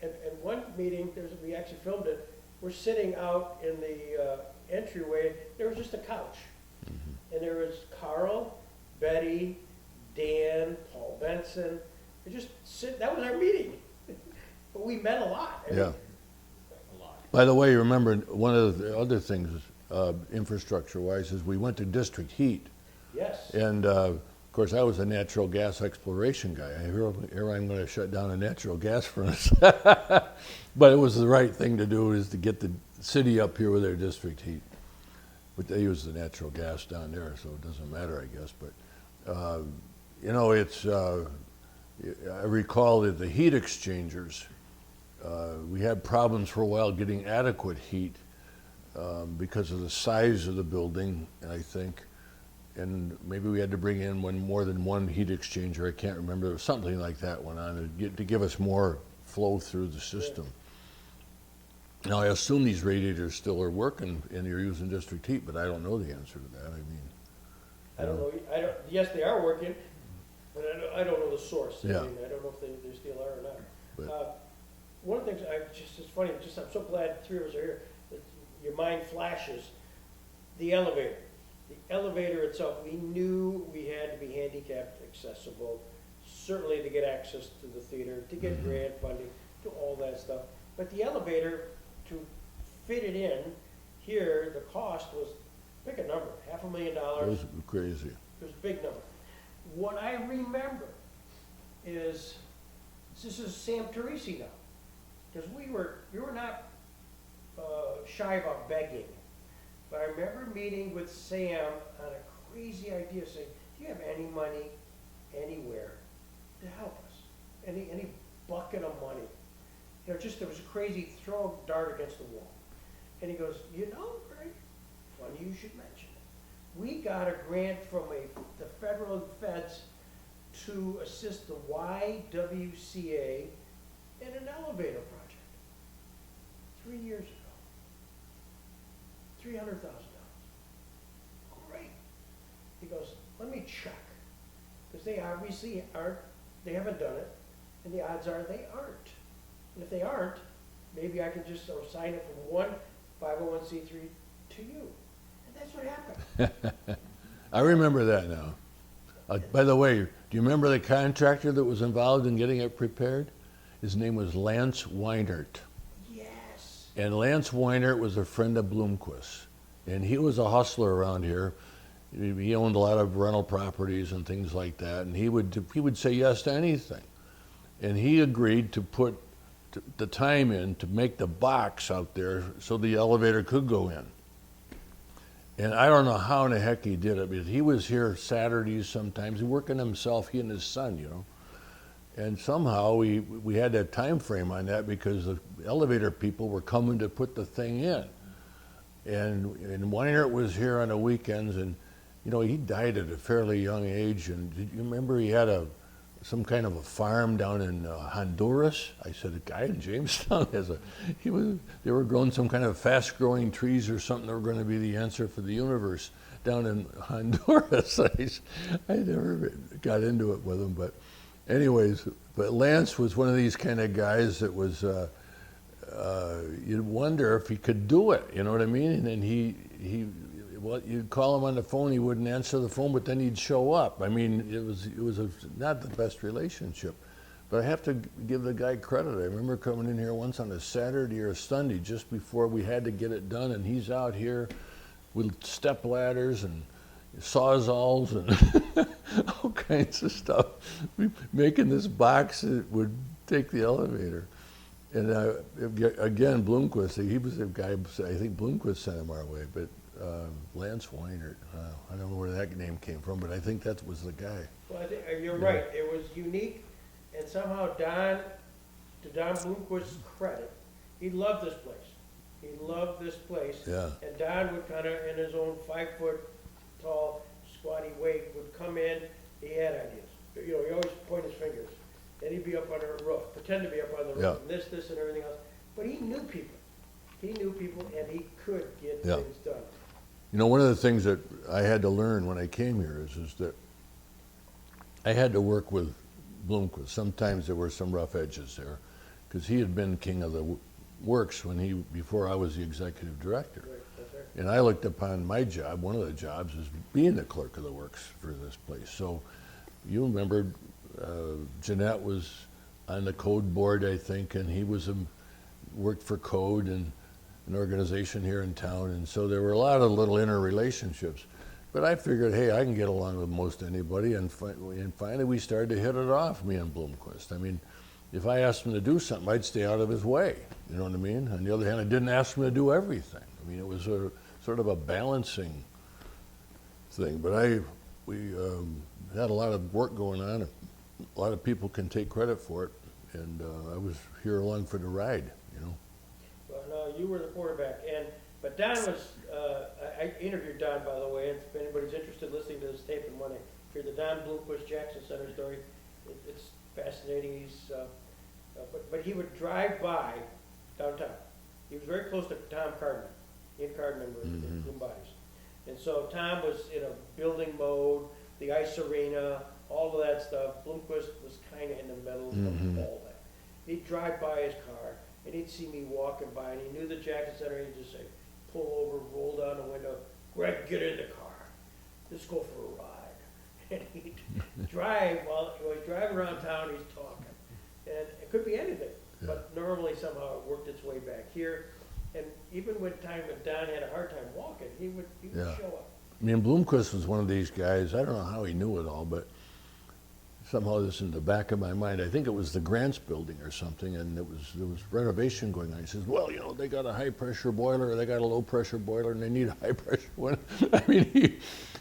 Speaker 1: and one meeting, we actually filmed it, we're sitting out in the entryway, there was just a couch. And there was Carl, Betty, Dan, Paul Benson. That was our meeting. But we met a lot.
Speaker 2: Yeah. By the way, you remember one of the other things, infrastructure-wise, is we went to district heat.
Speaker 1: Yes.
Speaker 2: And, of course, I was a natural gas exploration guy. Here I'm going to shut down a natural gas furnace. But it was the right thing to do, is to get the city up here with their district heat. But they use the natural gas down there, so it doesn't matter, I guess. But, I recall that the heat exchangers, we had problems for a while getting adequate heat because of the size of the building, I think. And maybe we had to bring in more than one heat exchanger. I can't remember. There was something like that went on to give us more flow through the system. Now, I assume these radiators still are working and you're using district heat, but I don't know the answer to that.
Speaker 1: I don't know. Yes, they are working, but I don't know the source.
Speaker 2: Yeah.
Speaker 1: I mean, I don't know if they still are or not.
Speaker 2: But,
Speaker 1: one of the things, it's funny, I'm so glad three of us are here, that your mind flashes. The elevator. The elevator itself, we knew we had to be handicapped accessible, certainly to get access to the theater, to get grant funding, to all that stuff. But the elevator, to fit it in, here, the cost was, pick a number, $500,000.
Speaker 2: it was crazy.
Speaker 1: It was a big number. What I remember is, this is Sam Teresi now, because we were not shy about begging. But I remember meeting with Sam on a crazy idea, saying, do you have any money anywhere to help us? Any bucket of money? You know, just there was a crazy throw a dart against the wall. And he goes, Greg, funny you should mention it. We got a grant from the federal feds to assist the YWCA in an elevator project 3 years ago. $300,000. Great. He goes, let me check. Because they obviously aren't, they haven't done it, and the odds are they aren't. And if they aren't, maybe I can just sign it from one 501c3 to you. And that's what happened.
Speaker 2: I remember that now. By the way, do you remember the contractor that was involved in getting it prepared? His name was Lance Weinert.
Speaker 1: Yes.
Speaker 2: And Lance Weinert was a friend of Bloomquist. And he was a hustler around here. He owned a lot of rental properties and things like that, and he would say yes to anything. And he agreed to put the time in to make the box out there so the elevator could go in. And I don't know how in the heck he did it, because he was here Saturdays sometimes, working himself, he and his son, you know. And somehow we had that time frame on that because the elevator people were coming to put the thing in. And Weinert was here on the weekends, and you know, he died at a fairly young age. And did you remember he had some kind of a farm down in Honduras? I said, a guy in Jamestown they were growing some kind of fast-growing trees or something that were going to be the answer for the universe down in Honduras. I never got into it with him, but anyways, but Lance was one of these kind of guys that was, you'd wonder if he could do it, you know what I mean? And you'd call him on the phone, he wouldn't answer the phone, but then he'd show up. I mean, it was not the best relationship, but I have to give the guy credit. I remember coming in here once on a Saturday or a Sunday just before we had to get it done, and he's out here with step ladders and sawzalls and all kinds of stuff, making this box that would take the elevator. And again, Bloomquist, he was the guy, I think Bloomquist sent him our way, but Lance Weinert, I don't know where that name came from, but I think that was the guy.
Speaker 1: Well, I think you're right. It was unique, and somehow to Don Bloomquist's credit, he loved this place. He loved this place.
Speaker 2: Yeah.
Speaker 1: And Don would kind of, in his own 5-foot-tall, squatty weight, would come in. He had ideas. You know, he always point his fingers. Then he'd be up on the roof, pretend to be up on the roof,
Speaker 2: Yeah.
Speaker 1: and this, and everything else. But he knew people. He knew people, and he could get
Speaker 2: Yeah.
Speaker 1: things done.
Speaker 2: You know, one of the things that I had to learn when I came here is that I had to work with Bloomquist. Sometimes there were some rough edges there, because he had been king of the works before I was the executive director.
Speaker 1: Right, that's right.
Speaker 2: And I looked upon my job, one of the jobs, as being the clerk of the works for this place. So you remember Jeanette was on the code board, I think, and he worked for code and an organization here in town. And so there were a lot of little interrelationships. But I figured, hey, I can get along with most anybody. And finally we started to hit it off, me and Bloomquist. I mean, if I asked him to do something, I'd stay out of his way. You know what I mean? On the other hand, I didn't ask him to do everything. I mean, it was sort of a balancing thing. But we had a lot of work going on. A lot of people can take credit for it. And I was here along for the ride, you know.
Speaker 1: Well, no, you were the quarterback. But Don was, I interviewed Don, by the way, and if anybody's interested in listening to this tape and want to hear the Don Bloomquist Jackson Center story, it's fascinating. But he would drive by downtown. He was very close to Tom Cardman. He and Cardman were in bodies. And so Tom was in a building mode, the ice arena, all of that stuff. Bloomquist was kind of in the middle of all that. He'd drive by his car, and he'd see me walking by, and he knew the Jackson Center. He'd just say, pull over, roll down the window, Greg, get in the car. Let's go for a ride. And he'd drive, while he's driving around town, he's talking. And it could be anything, but normally somehow it worked its way back here. And even when Don had a hard time walking, he would show up.
Speaker 2: I mean, Bloomquist was one of these guys, I don't know how he knew it all, but somehow this in the back of my mind, I think it was the Grants building or something, and there was renovation going on. He says, well, you know, they got a high pressure boiler, or they got a low pressure boiler, and they need a high pressure one. I mean,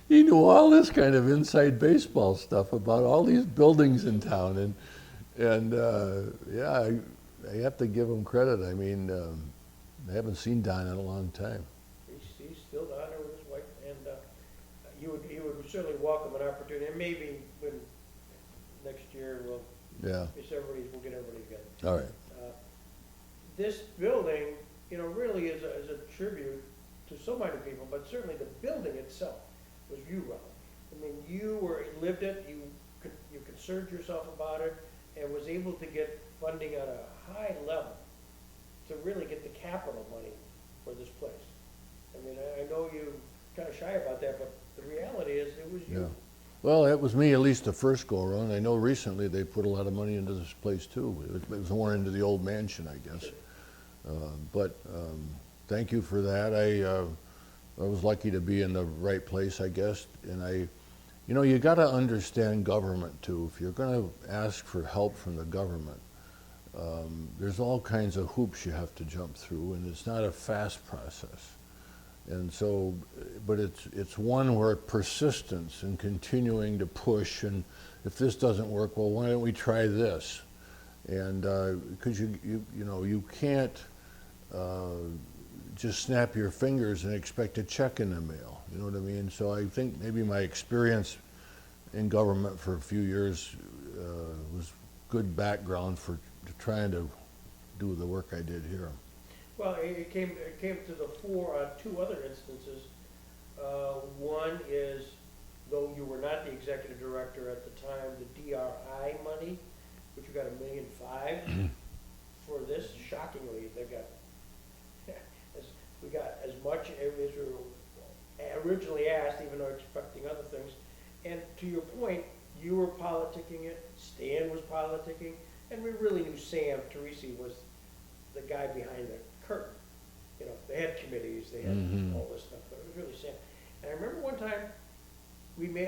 Speaker 2: he knew all this kind of inside baseball stuff about all these buildings in town, and I have to give him credit. I mean, I haven't seen Don in a long time.
Speaker 1: He's still down there with his wife, and he would certainly welcome an opportunity, and maybe when next year we'll get everybody together.
Speaker 2: All right.
Speaker 1: This building, you know, really is a tribute to so many people, but certainly the building itself was you, Ron. I mean, you lived it, you concerned yourself about it, and was able to get funding at a high level to really get the capital money for this place. I mean, I know you're kind of shy about that, but the reality is it was you.
Speaker 2: Yeah. Well, it was me at least the first go around. I know recently they put a lot of money into this place too. It was more into the old mansion, I guess. But thank you for that. I was lucky to be in the right place, I guess. And you got to understand government too. If you're going to ask for help from the government, there's all kinds of hoops you have to jump through, and it's not a fast process. And so, but it's one where persistence and continuing to push, and if this doesn't work, well, why don't we try this? And because you can't just snap your fingers and expect a check in the mail. You know what I mean? So I think maybe my experience in government for a few years was good background for trying to do the work I did here.
Speaker 1: Well, it came to the fore on two other instances. One is, though you were not the executive director at the time, the DRI money, which you got $1.5 million for this. Shockingly, we got as much as we were originally asked, even though expecting other things. And to your point, you were politicking it, Stan was politicking, and we really knew Sam Teresi was the guy behind the curtain. You know, they had committees, they had all this stuff, but it was really Sam. And I remember one time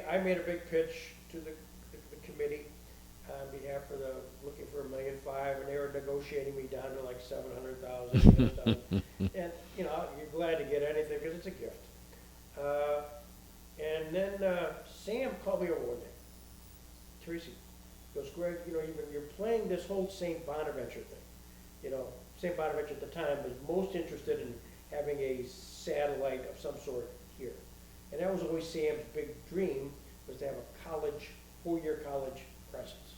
Speaker 1: I made a big pitch to the committee on behalf of looking for $1.5 million, and they were negotiating me down to like $700,000. And you're glad to get anything because it's a gift. And then Sam called me over one day. Teresi goes, Greg, you're playing this whole St. Bonaventure thing. St. Bonaventure at the time was most interested in having a satellite of some sort here. And that was always Sam's big dream, was to have a four-year college presence.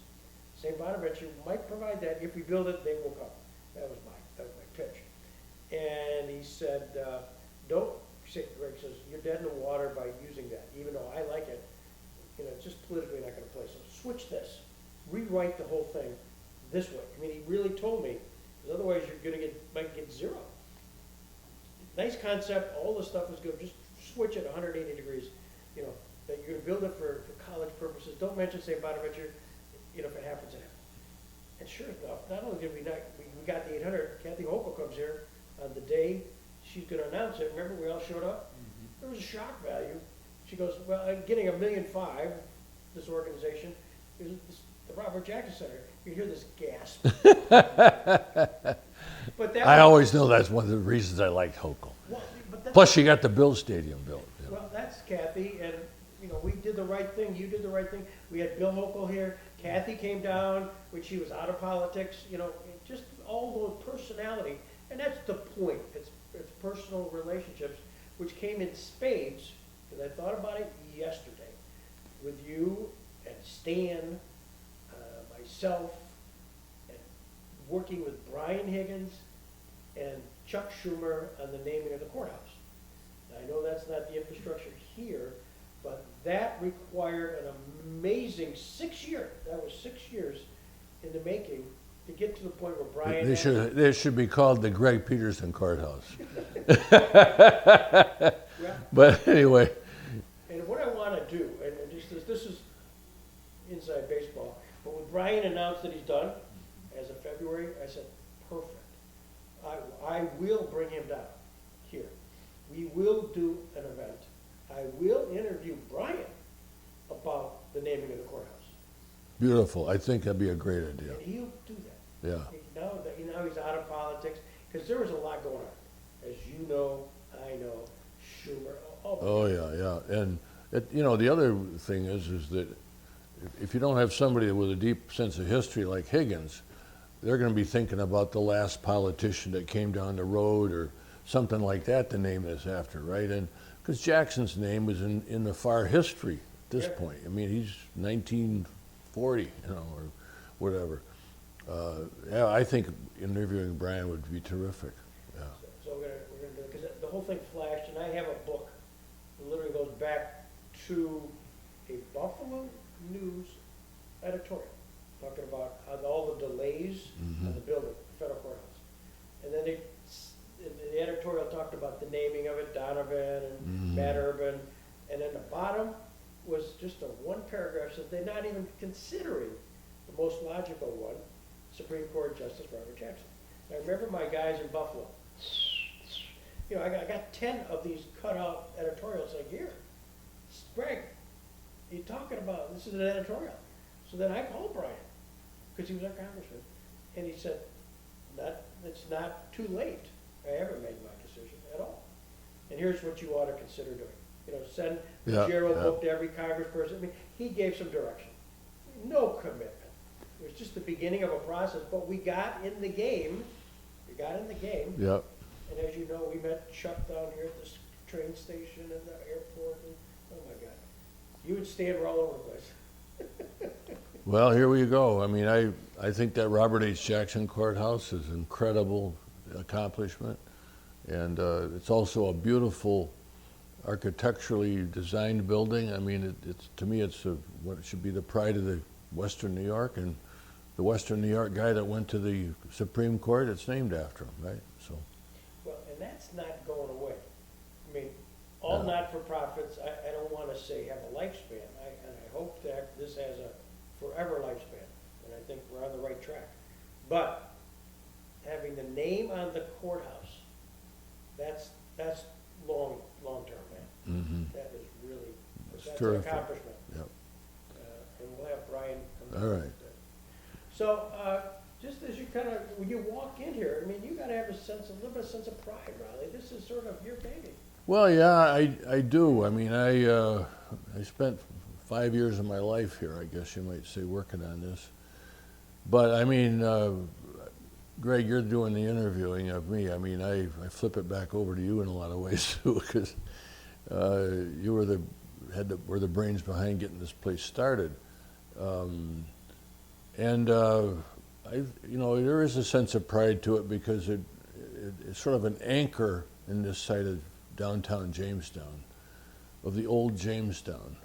Speaker 1: St. Bonaventure might provide that. If we build it, they will come. That was my pitch. And he said, Greg says, you're dead in the water by using that, even though I like it. It's just politically not going to play. So switch this. Rewrite the whole thing this way. I mean, he really told me, because otherwise you're going to might get zero. Nice concept. All the stuff is good. Just switch it 180 degrees. That you're going to build it for college purposes. Don't mention St. Bonaventure. If it happens, it happens. And sure enough, not only did we got the 800, Kathy Hochul comes here on the day she's going to announce it. Remember, we all showed up? There was a shock value. She goes, well, I'm getting $1.5 million, this organization, is the Robert Jackson Center. You hear this gasp. But
Speaker 2: I always know that's one of the reasons I like Hochul.
Speaker 1: Well,
Speaker 2: Plus, you got the Bill Stadium built.
Speaker 1: Well, that's Kathy, and we did the right thing. You did the right thing. We had Bill Hochul here. Kathy came down when she was out of politics. Just all those personality, and that's the point. It's personal relationships, which came in spades. Because I thought about it yesterday, with you and Stan, myself, and working with Brian Higgins and Chuck Schumer on the naming of the courthouse. Now, I know that's not the infrastructure here, but that required an amazing 6 years. That was 6 years in the making to get to the point where Brian.
Speaker 2: They should be called the Greg Peterson Courthouse. But anyway.
Speaker 1: And what I want to do, and this is inside baseball, but when Brian announced that he's done, as of February, I said, perfect. I will bring him down here. We will do an event. I will interview Brian about the naming of the courthouse.
Speaker 2: Beautiful. I think that'd be a great idea.
Speaker 1: And he'll do that.
Speaker 2: Yeah.
Speaker 1: Now he's out of politics, because there was a lot going on. As you know, I know, Schumer.
Speaker 2: Oh yeah. And the other thing is that if you don't have somebody with a deep sense of history like Higgins, they're going to be thinking about the last politician that came down the road or something like that to name this after, right? And because Jackson's name was in the far history at this point. I mean, he's 1940, or whatever. Yeah, I think interviewing Brian would be terrific. Yeah.
Speaker 1: So we're gonna do it, because the whole thing flashed, and I have a book that literally goes back to a Buffalo News editorial talking about all the delays of the building, the federal courthouse. And then the editorial talked about the naming of it, Donovan and Matt Urban, and then the bottom was just a one paragraph, says they're not even considering the most logical one, Supreme Court Justice Robert Jackson. I remember my guys in Buffalo, I got 10 of these cut out editorials, like, here, Greg, you talking about, this is an editorial. So then I called Brian, because he was our congressman, and he said, it's not too late. I haven't made my decision at all. And here's what you ought to consider doing. Send the Gero book to every congressperson. I mean, he gave some direction. No commitment. It was just the beginning of a process, but we got in the game.
Speaker 2: Yep.
Speaker 1: And as you know, we met Chuck down here at this train station and the airport, and oh my God, you and Stan were all over the place.
Speaker 2: Well, here we go. I mean, I think that Robert H. Jackson Courthouse is an incredible accomplishment, and it's also a beautiful architecturally designed building. I mean, it's to me, it's what should be the pride of the Western New York, and the Western New York guy that went to the Supreme Court, it's named after him, right? So.
Speaker 1: Well, and that's not going away. I mean, all not-for-profits, I don't want to say have a lifespan, and I hope that this has a forever lifespan, and I think we're on the right track. But having the name on the courthouse, that's long-term, man.
Speaker 2: Mm-hmm.
Speaker 1: That is really, that's
Speaker 2: terrific.
Speaker 1: An accomplishment.
Speaker 2: Yep.
Speaker 1: And we'll have Brian come
Speaker 2: All
Speaker 1: down.
Speaker 2: right.
Speaker 1: So, just as you when you walk in here, I mean, you gotta have a little bit of sense of pride, Riley. This is sort of your baby.
Speaker 2: Well, yeah, I do. I mean, I spent 5 years of my life here, I guess you might say, working on this. But I mean, Greg, you're doing the interviewing of me. I mean, I flip it back over to you in a lot of ways too, because you were the brains behind getting this place started. There is a sense of pride to it because it's sort of an anchor in this side of downtown Jamestown, of the old Jamestown.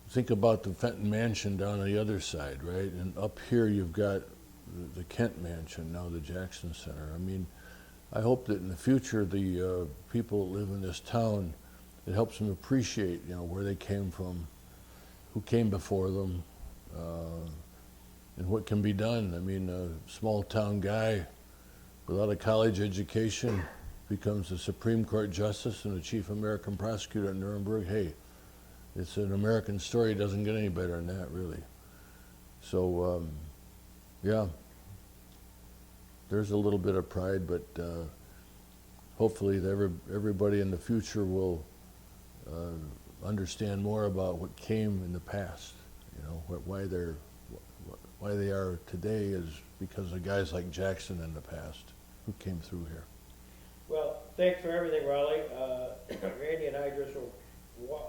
Speaker 2: Think about the Fenton Mansion down on the other side, right? And up here you've got the Kent Mansion, now the Jackson Center. I mean, I hope that in the future the people that live in this town, it helps them appreciate, where they came from, who came before them, and what can be done. I mean, a small town guy without a college education becomes a Supreme Court justice and a chief American prosecutor at Nuremberg. Hey, it's an American story. It doesn't get any better than that, really. So, yeah, there's a little bit of pride, but hopefully everybody in the future will understand more about what came in the past. Why they are today is because of guys like Jackson in the past who came through here.
Speaker 1: Well, thanks for everything, Raleigh. Randy and I just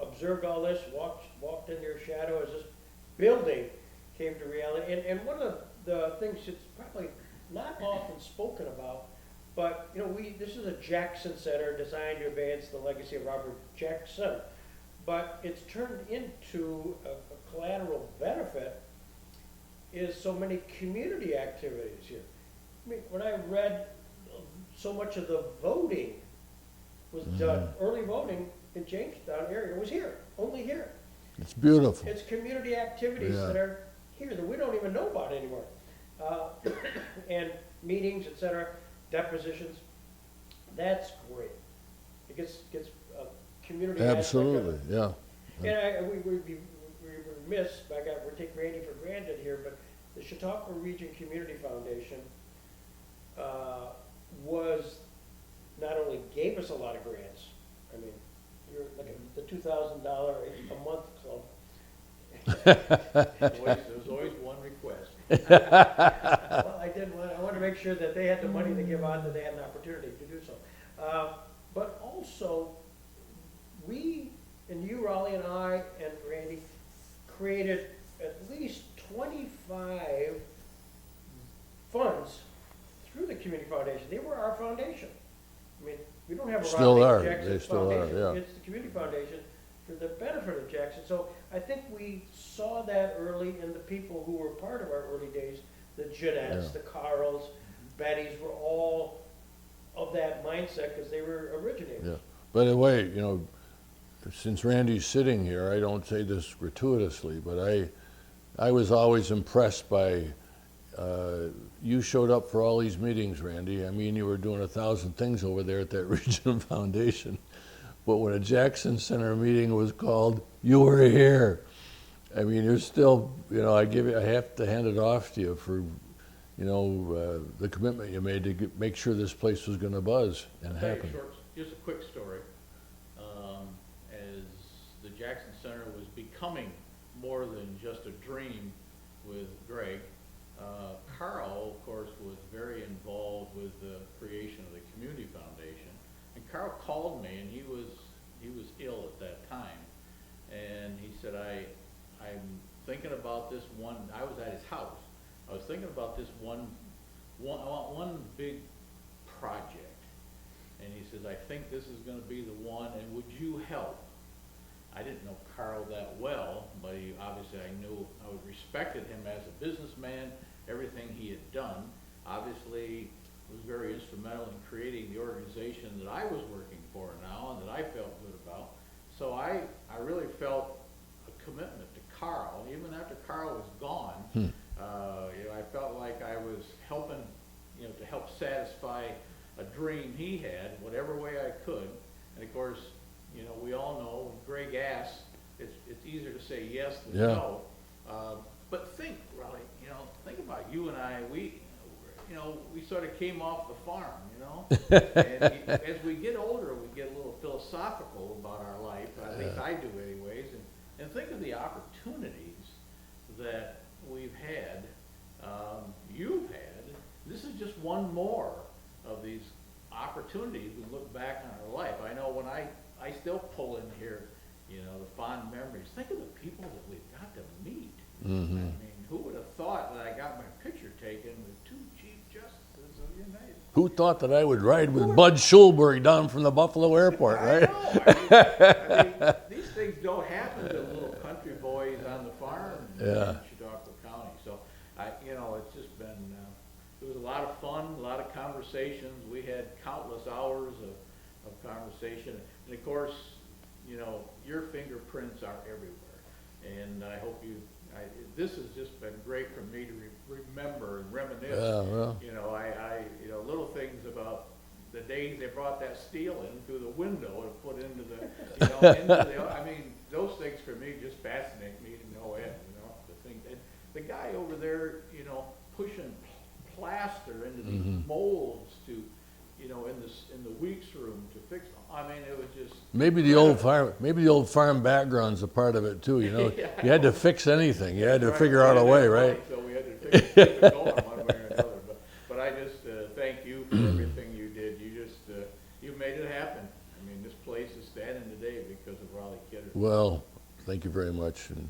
Speaker 1: observed all this, walked in your shadow as this building came to reality. And one of the things that's probably not often spoken about, but this is a Jackson Center designed to advance the legacy of Robert Jackson. But it's turned into a collateral benefit is so many community activities here. I mean, when I read so much of the voting was done, early voting in Jamestown area was here, only here.
Speaker 2: It's beautiful.
Speaker 1: It's community activities that are here that we don't even know about anymore. And meetings, etc., depositions, that's great. It gets community.
Speaker 2: Absolutely, yeah.
Speaker 1: And we'd be remiss, we're taking Randy for granted here, but the Chautauqua Region Community Foundation not only gave us a lot of grants. I mean, you're like the $2,000 a month club.
Speaker 3: There's always one request.
Speaker 1: Well, I wanted to make sure that they had the money to give out, that they had an opportunity to do so. But also, we, and you, Raleigh, and I, and Randy, created at least 25 funds through the Community Foundation. They were our foundation. I mean, we don't have a Raleigh Jackson
Speaker 2: They still
Speaker 1: Foundation.
Speaker 2: are, yeah.
Speaker 1: It's the Community Foundation for the benefit of Jackson. So I think we saw that early, and the people who were part of our early days, the Jeanettes, the Carls, Bettys, were all of that mindset because they were originators.
Speaker 2: Yeah. By the way, since Randy's sitting here, I don't say this gratuitously, but I was always impressed by you showed up for all these meetings, Randy. I mean, you were doing 1,000 things over there at that Region Foundation. But when a Jackson Center meeting was called, you were here. I mean, you're still, I have to hand it off to you for, the commitment you made to make sure this place was going to buzz and happen.
Speaker 3: Just a quick story. As the Jackson Center was becoming more than just a dream with Greg, Carl, of course, was very involved with the creation of the Community Foundation. And Carl called me, and he was ill at that time. And he said, I'm thinking about this one. I was at his house. I was thinking about this one big project. And he says, I think this is going to be the one, and would you help? I didn't know Carl that well, but obviously I respected him as a businessman, everything he had done. Obviously was very instrumental in creating the organization that I was working for now and that I felt good about. So I really felt a commitment to Carl, even after Carl was gone. I felt like I was helping, to help satisfy a dream he had, whatever way I could. And of course, we all know when Greg asks, it's easier to say yes than no. But think, Raleigh, think about you and I. We sort of came off the farm, and as we get older, we get a little philosophical about our life. At least I do, anyways. And think of the opportunities that we've had, you've had. This is just one more of these opportunities we look back on our life. I know when I still pull in here, the fond memories. Think of the people that we've got to meet.
Speaker 2: Mm-hmm.
Speaker 3: I mean, who would have thought that I got my picture taken with two Chief Justices of the United States?
Speaker 2: Who thought that I would ride with Bud Schulberg down from the Buffalo Airport, right?
Speaker 3: I know. These things don't happen to little country boys on the farm in Chautauqua County. So, it's just been, it was a lot of fun, a lot of conversations. We had countless hours of conversation. And of course, your fingerprints are everywhere. And I hope this has just been great for me to remember and reminisce.
Speaker 2: Yeah, well.
Speaker 3: Little things about the days they brought that steel in through the window and put into the, I mean, those things for me just fascinate me to no end, the thing. And the guy over there, pushing plaster into these molds to, in the Weeks room to fix them. I mean, it was just
Speaker 2: Maybe the old farm background's a part of it too.
Speaker 3: Yeah,
Speaker 2: you had to fix anything. You had to figure out a way, right?
Speaker 3: So we had to keep it going one way or another. But I just thank you for everything you did. You made it happen. I mean, this place is standing today because of Raleigh Kidder.
Speaker 2: Well, thank you very much, and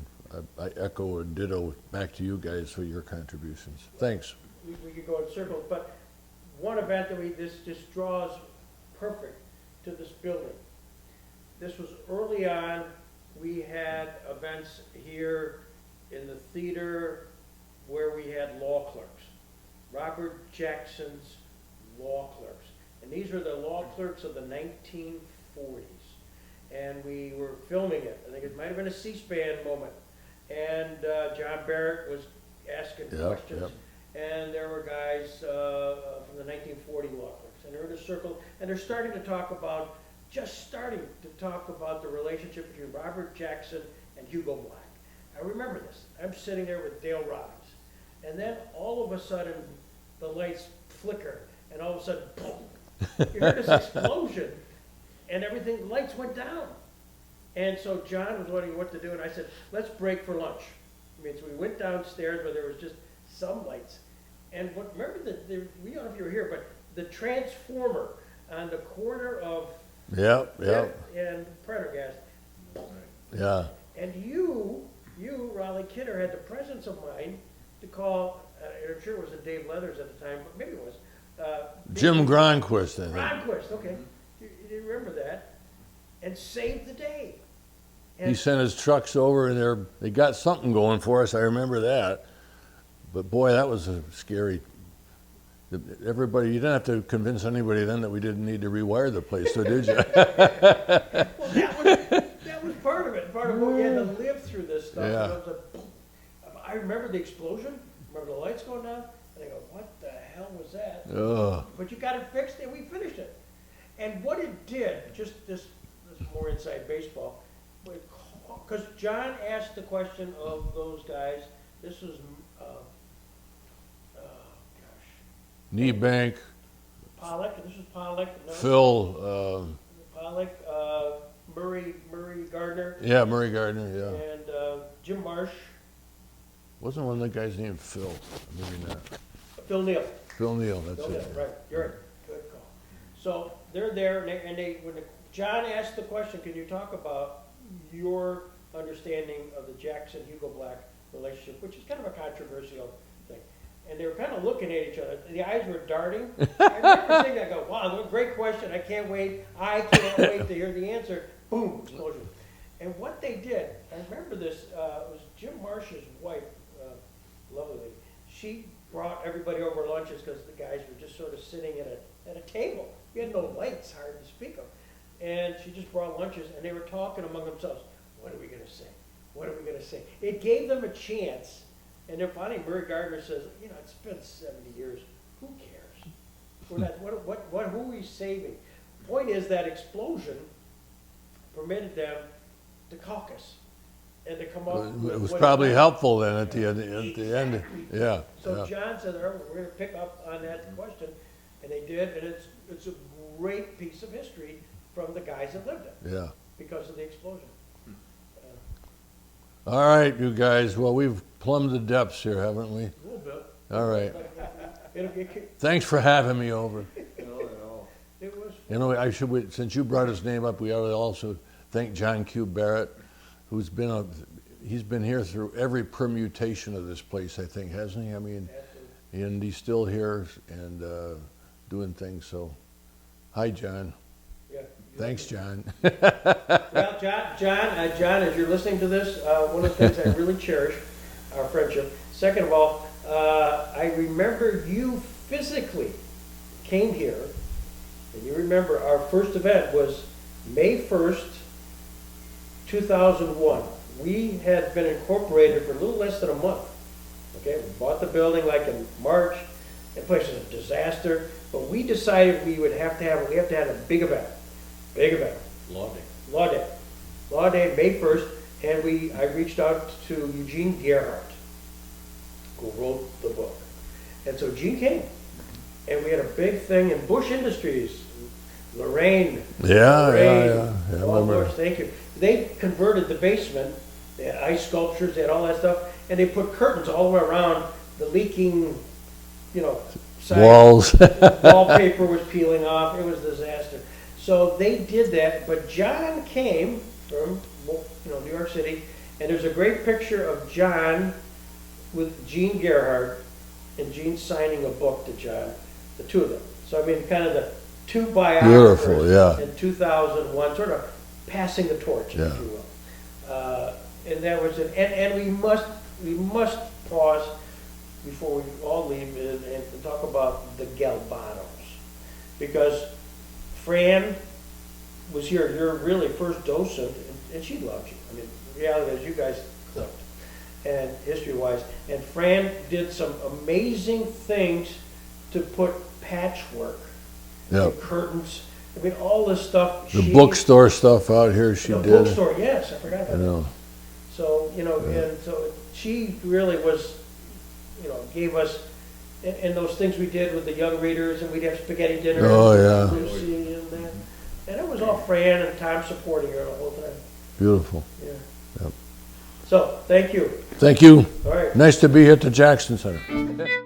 Speaker 2: I echo and ditto back to you guys for your contributions. Thanks.
Speaker 1: We could go in circles, but one event that this just draws perfect to this building. This was early on. We had events here in the theater where we had law clerks. Robert Jackson's law clerks. And these were the law clerks of the 1940s. And we were filming it. I think it might have been a C-SPAN moment. And John Barrett was asking questions. Yep. And there were guys from the 1940 law clerks. And they're in a circle. And they're starting to talk about the relationship between Robert Jackson and Hugo Black. I remember this. I'm sitting there with Dale Robbins. And then all of a sudden, the lights flicker. And all of a sudden, boom, you heard this explosion. And everything, the lights went down. And so John was wondering what to do. And I said, let's break for lunch. I mean, so we went downstairs where there was just some lights. And remember, we don't know if you were here, but the transformer on the corner of and Prendergast.
Speaker 2: Yeah.
Speaker 1: And you, Raleigh Kidder, had the presence of mind to call, I'm sure it was Dave Leathers at the time, but maybe it was.
Speaker 2: Jim Gronquist, I think.
Speaker 1: Gronquist, okay. You remember that. And saved the day. And
Speaker 2: he sent his trucks over, and they got something going for us. I remember that. But boy, that was a scary. Everybody, you didn't have to convince anybody then that we didn't need to rewire the place, so did you?
Speaker 1: Well, that was part of it. Part of what you had to live through this stuff.
Speaker 2: Yeah.
Speaker 1: I remember the explosion remember the lights going down? And they go, what the hell was that?
Speaker 2: Ugh.
Speaker 1: But you got it fixed, and we finished it. And what it did, just this more inside baseball, because John asked the question of those guys. This was,
Speaker 2: Knee Bank,
Speaker 1: Pollock. This was Pollock. No,
Speaker 2: Phil,
Speaker 1: Pollock, Murray Gardner,
Speaker 2: yeah, Murray Gardner, yeah.
Speaker 1: and Jim Marsh,
Speaker 2: Wasn't one of the guys named Phil? Maybe not.
Speaker 1: Phil Neal.
Speaker 2: Phil Neal, that's
Speaker 1: Phil Neal,
Speaker 2: it.
Speaker 1: right. You're right. Good call. So they're there, and they when John asked the question, can you talk about your understanding of the Jackson-Hugo Black relationship, which is kind of a controversial thing. And they were kind of looking at each other. The eyes were darting. I remember saying that, I go, wow, great question. I can't wait. I can't wait to hear the answer. Boom, explosion. And what they did, I remember this, it was Jim Marsh's wife, lovely lady. She brought everybody over lunches because the guys were just sort of sitting at a table. We had no lights, hard to speak of. And she just brought lunches, and they were talking among themselves. What are we going to say? What are we going to say? It gave them a chance. And then finally, Murray Gardner says, you know, it's been 70 years. Who cares? We're not, who are we saving? The point is that explosion permitted them to caucus and to come up with
Speaker 2: It was
Speaker 1: what
Speaker 2: probably
Speaker 1: it
Speaker 2: helpful then at the end. Yeah.
Speaker 1: So
Speaker 2: Yeah.
Speaker 1: John said, all right, we're going to pick up on that question. And they did, and it's a great piece of history from the guys that lived it
Speaker 2: Yeah.
Speaker 1: because of the explosion.
Speaker 2: All right, you guys. Well, we've plumbed the depths here, haven't we?
Speaker 1: A little bit.
Speaker 2: All right.
Speaker 1: It
Speaker 2: Thanks for having me over.
Speaker 1: was.
Speaker 2: You know, since you brought his name up, we ought to also thank John Q. Barrett, who's he's been here through every permutation of this place, I think, hasn't he? I mean, and he's still here and doing things. So, hi, John.
Speaker 1: Yeah.
Speaker 2: Thanks, John.
Speaker 1: Well, John, as you're listening to this, one of the things I really cherish, our friendship. Second of all, I remember you physically came here, and you remember our first event was May 1st, 2001. We had been incorporated for a little less than a month. Okay, we bought the building like in March. That place was a disaster, but we decided we have to have a big event. Big event.
Speaker 3: Law Day.
Speaker 1: Law Day. Law Day, May 1st, and I reached out to Eugene Gerhardt, who wrote the book. And so Gene came, and we had a big thing in Bush Industries, Lorraine.
Speaker 2: Yeah.
Speaker 1: Oh,
Speaker 2: Remember.
Speaker 1: Lord, thank you. They converted the basement. They had ice sculptures, they had all that stuff, and they put curtains all the way around the leaking, side.
Speaker 2: Walls.
Speaker 1: Wallpaper was peeling off. It was a disaster. So they did that, but John came from New York City, and there's a great picture of John with Gene Gerhardt, and Gene signing a book to John, the two of them. So I mean, kind of the two biographers.
Speaker 2: Beautiful, yeah.
Speaker 1: In 2001, sort of passing the torch,
Speaker 2: Yeah.
Speaker 1: if you will. And that was it. And we must pause before we all leave and talk about the Galbanos, because Fran was your really first docent, and she loved you. I mean, the reality is you guys clicked, and history-wise. And Fran did some amazing things to put patchwork,
Speaker 2: Yep.
Speaker 1: and curtains. I mean, all this stuff.
Speaker 2: The bookstore stuff out here she
Speaker 1: the
Speaker 2: did.
Speaker 1: bookstore, yes, I forgot about
Speaker 2: I know.
Speaker 1: that. So, and so she really was, gave us, and those things we did with the young readers, and we'd have spaghetti dinner.
Speaker 2: Oh, yeah.
Speaker 1: Lucy and that. And it was all Fran and Tom supporting her the whole time.
Speaker 2: Beautiful.
Speaker 1: Yeah.
Speaker 2: Yep.
Speaker 1: So, thank you.
Speaker 2: Thank you.
Speaker 1: All right.
Speaker 2: Nice to be here at the Jackson Center.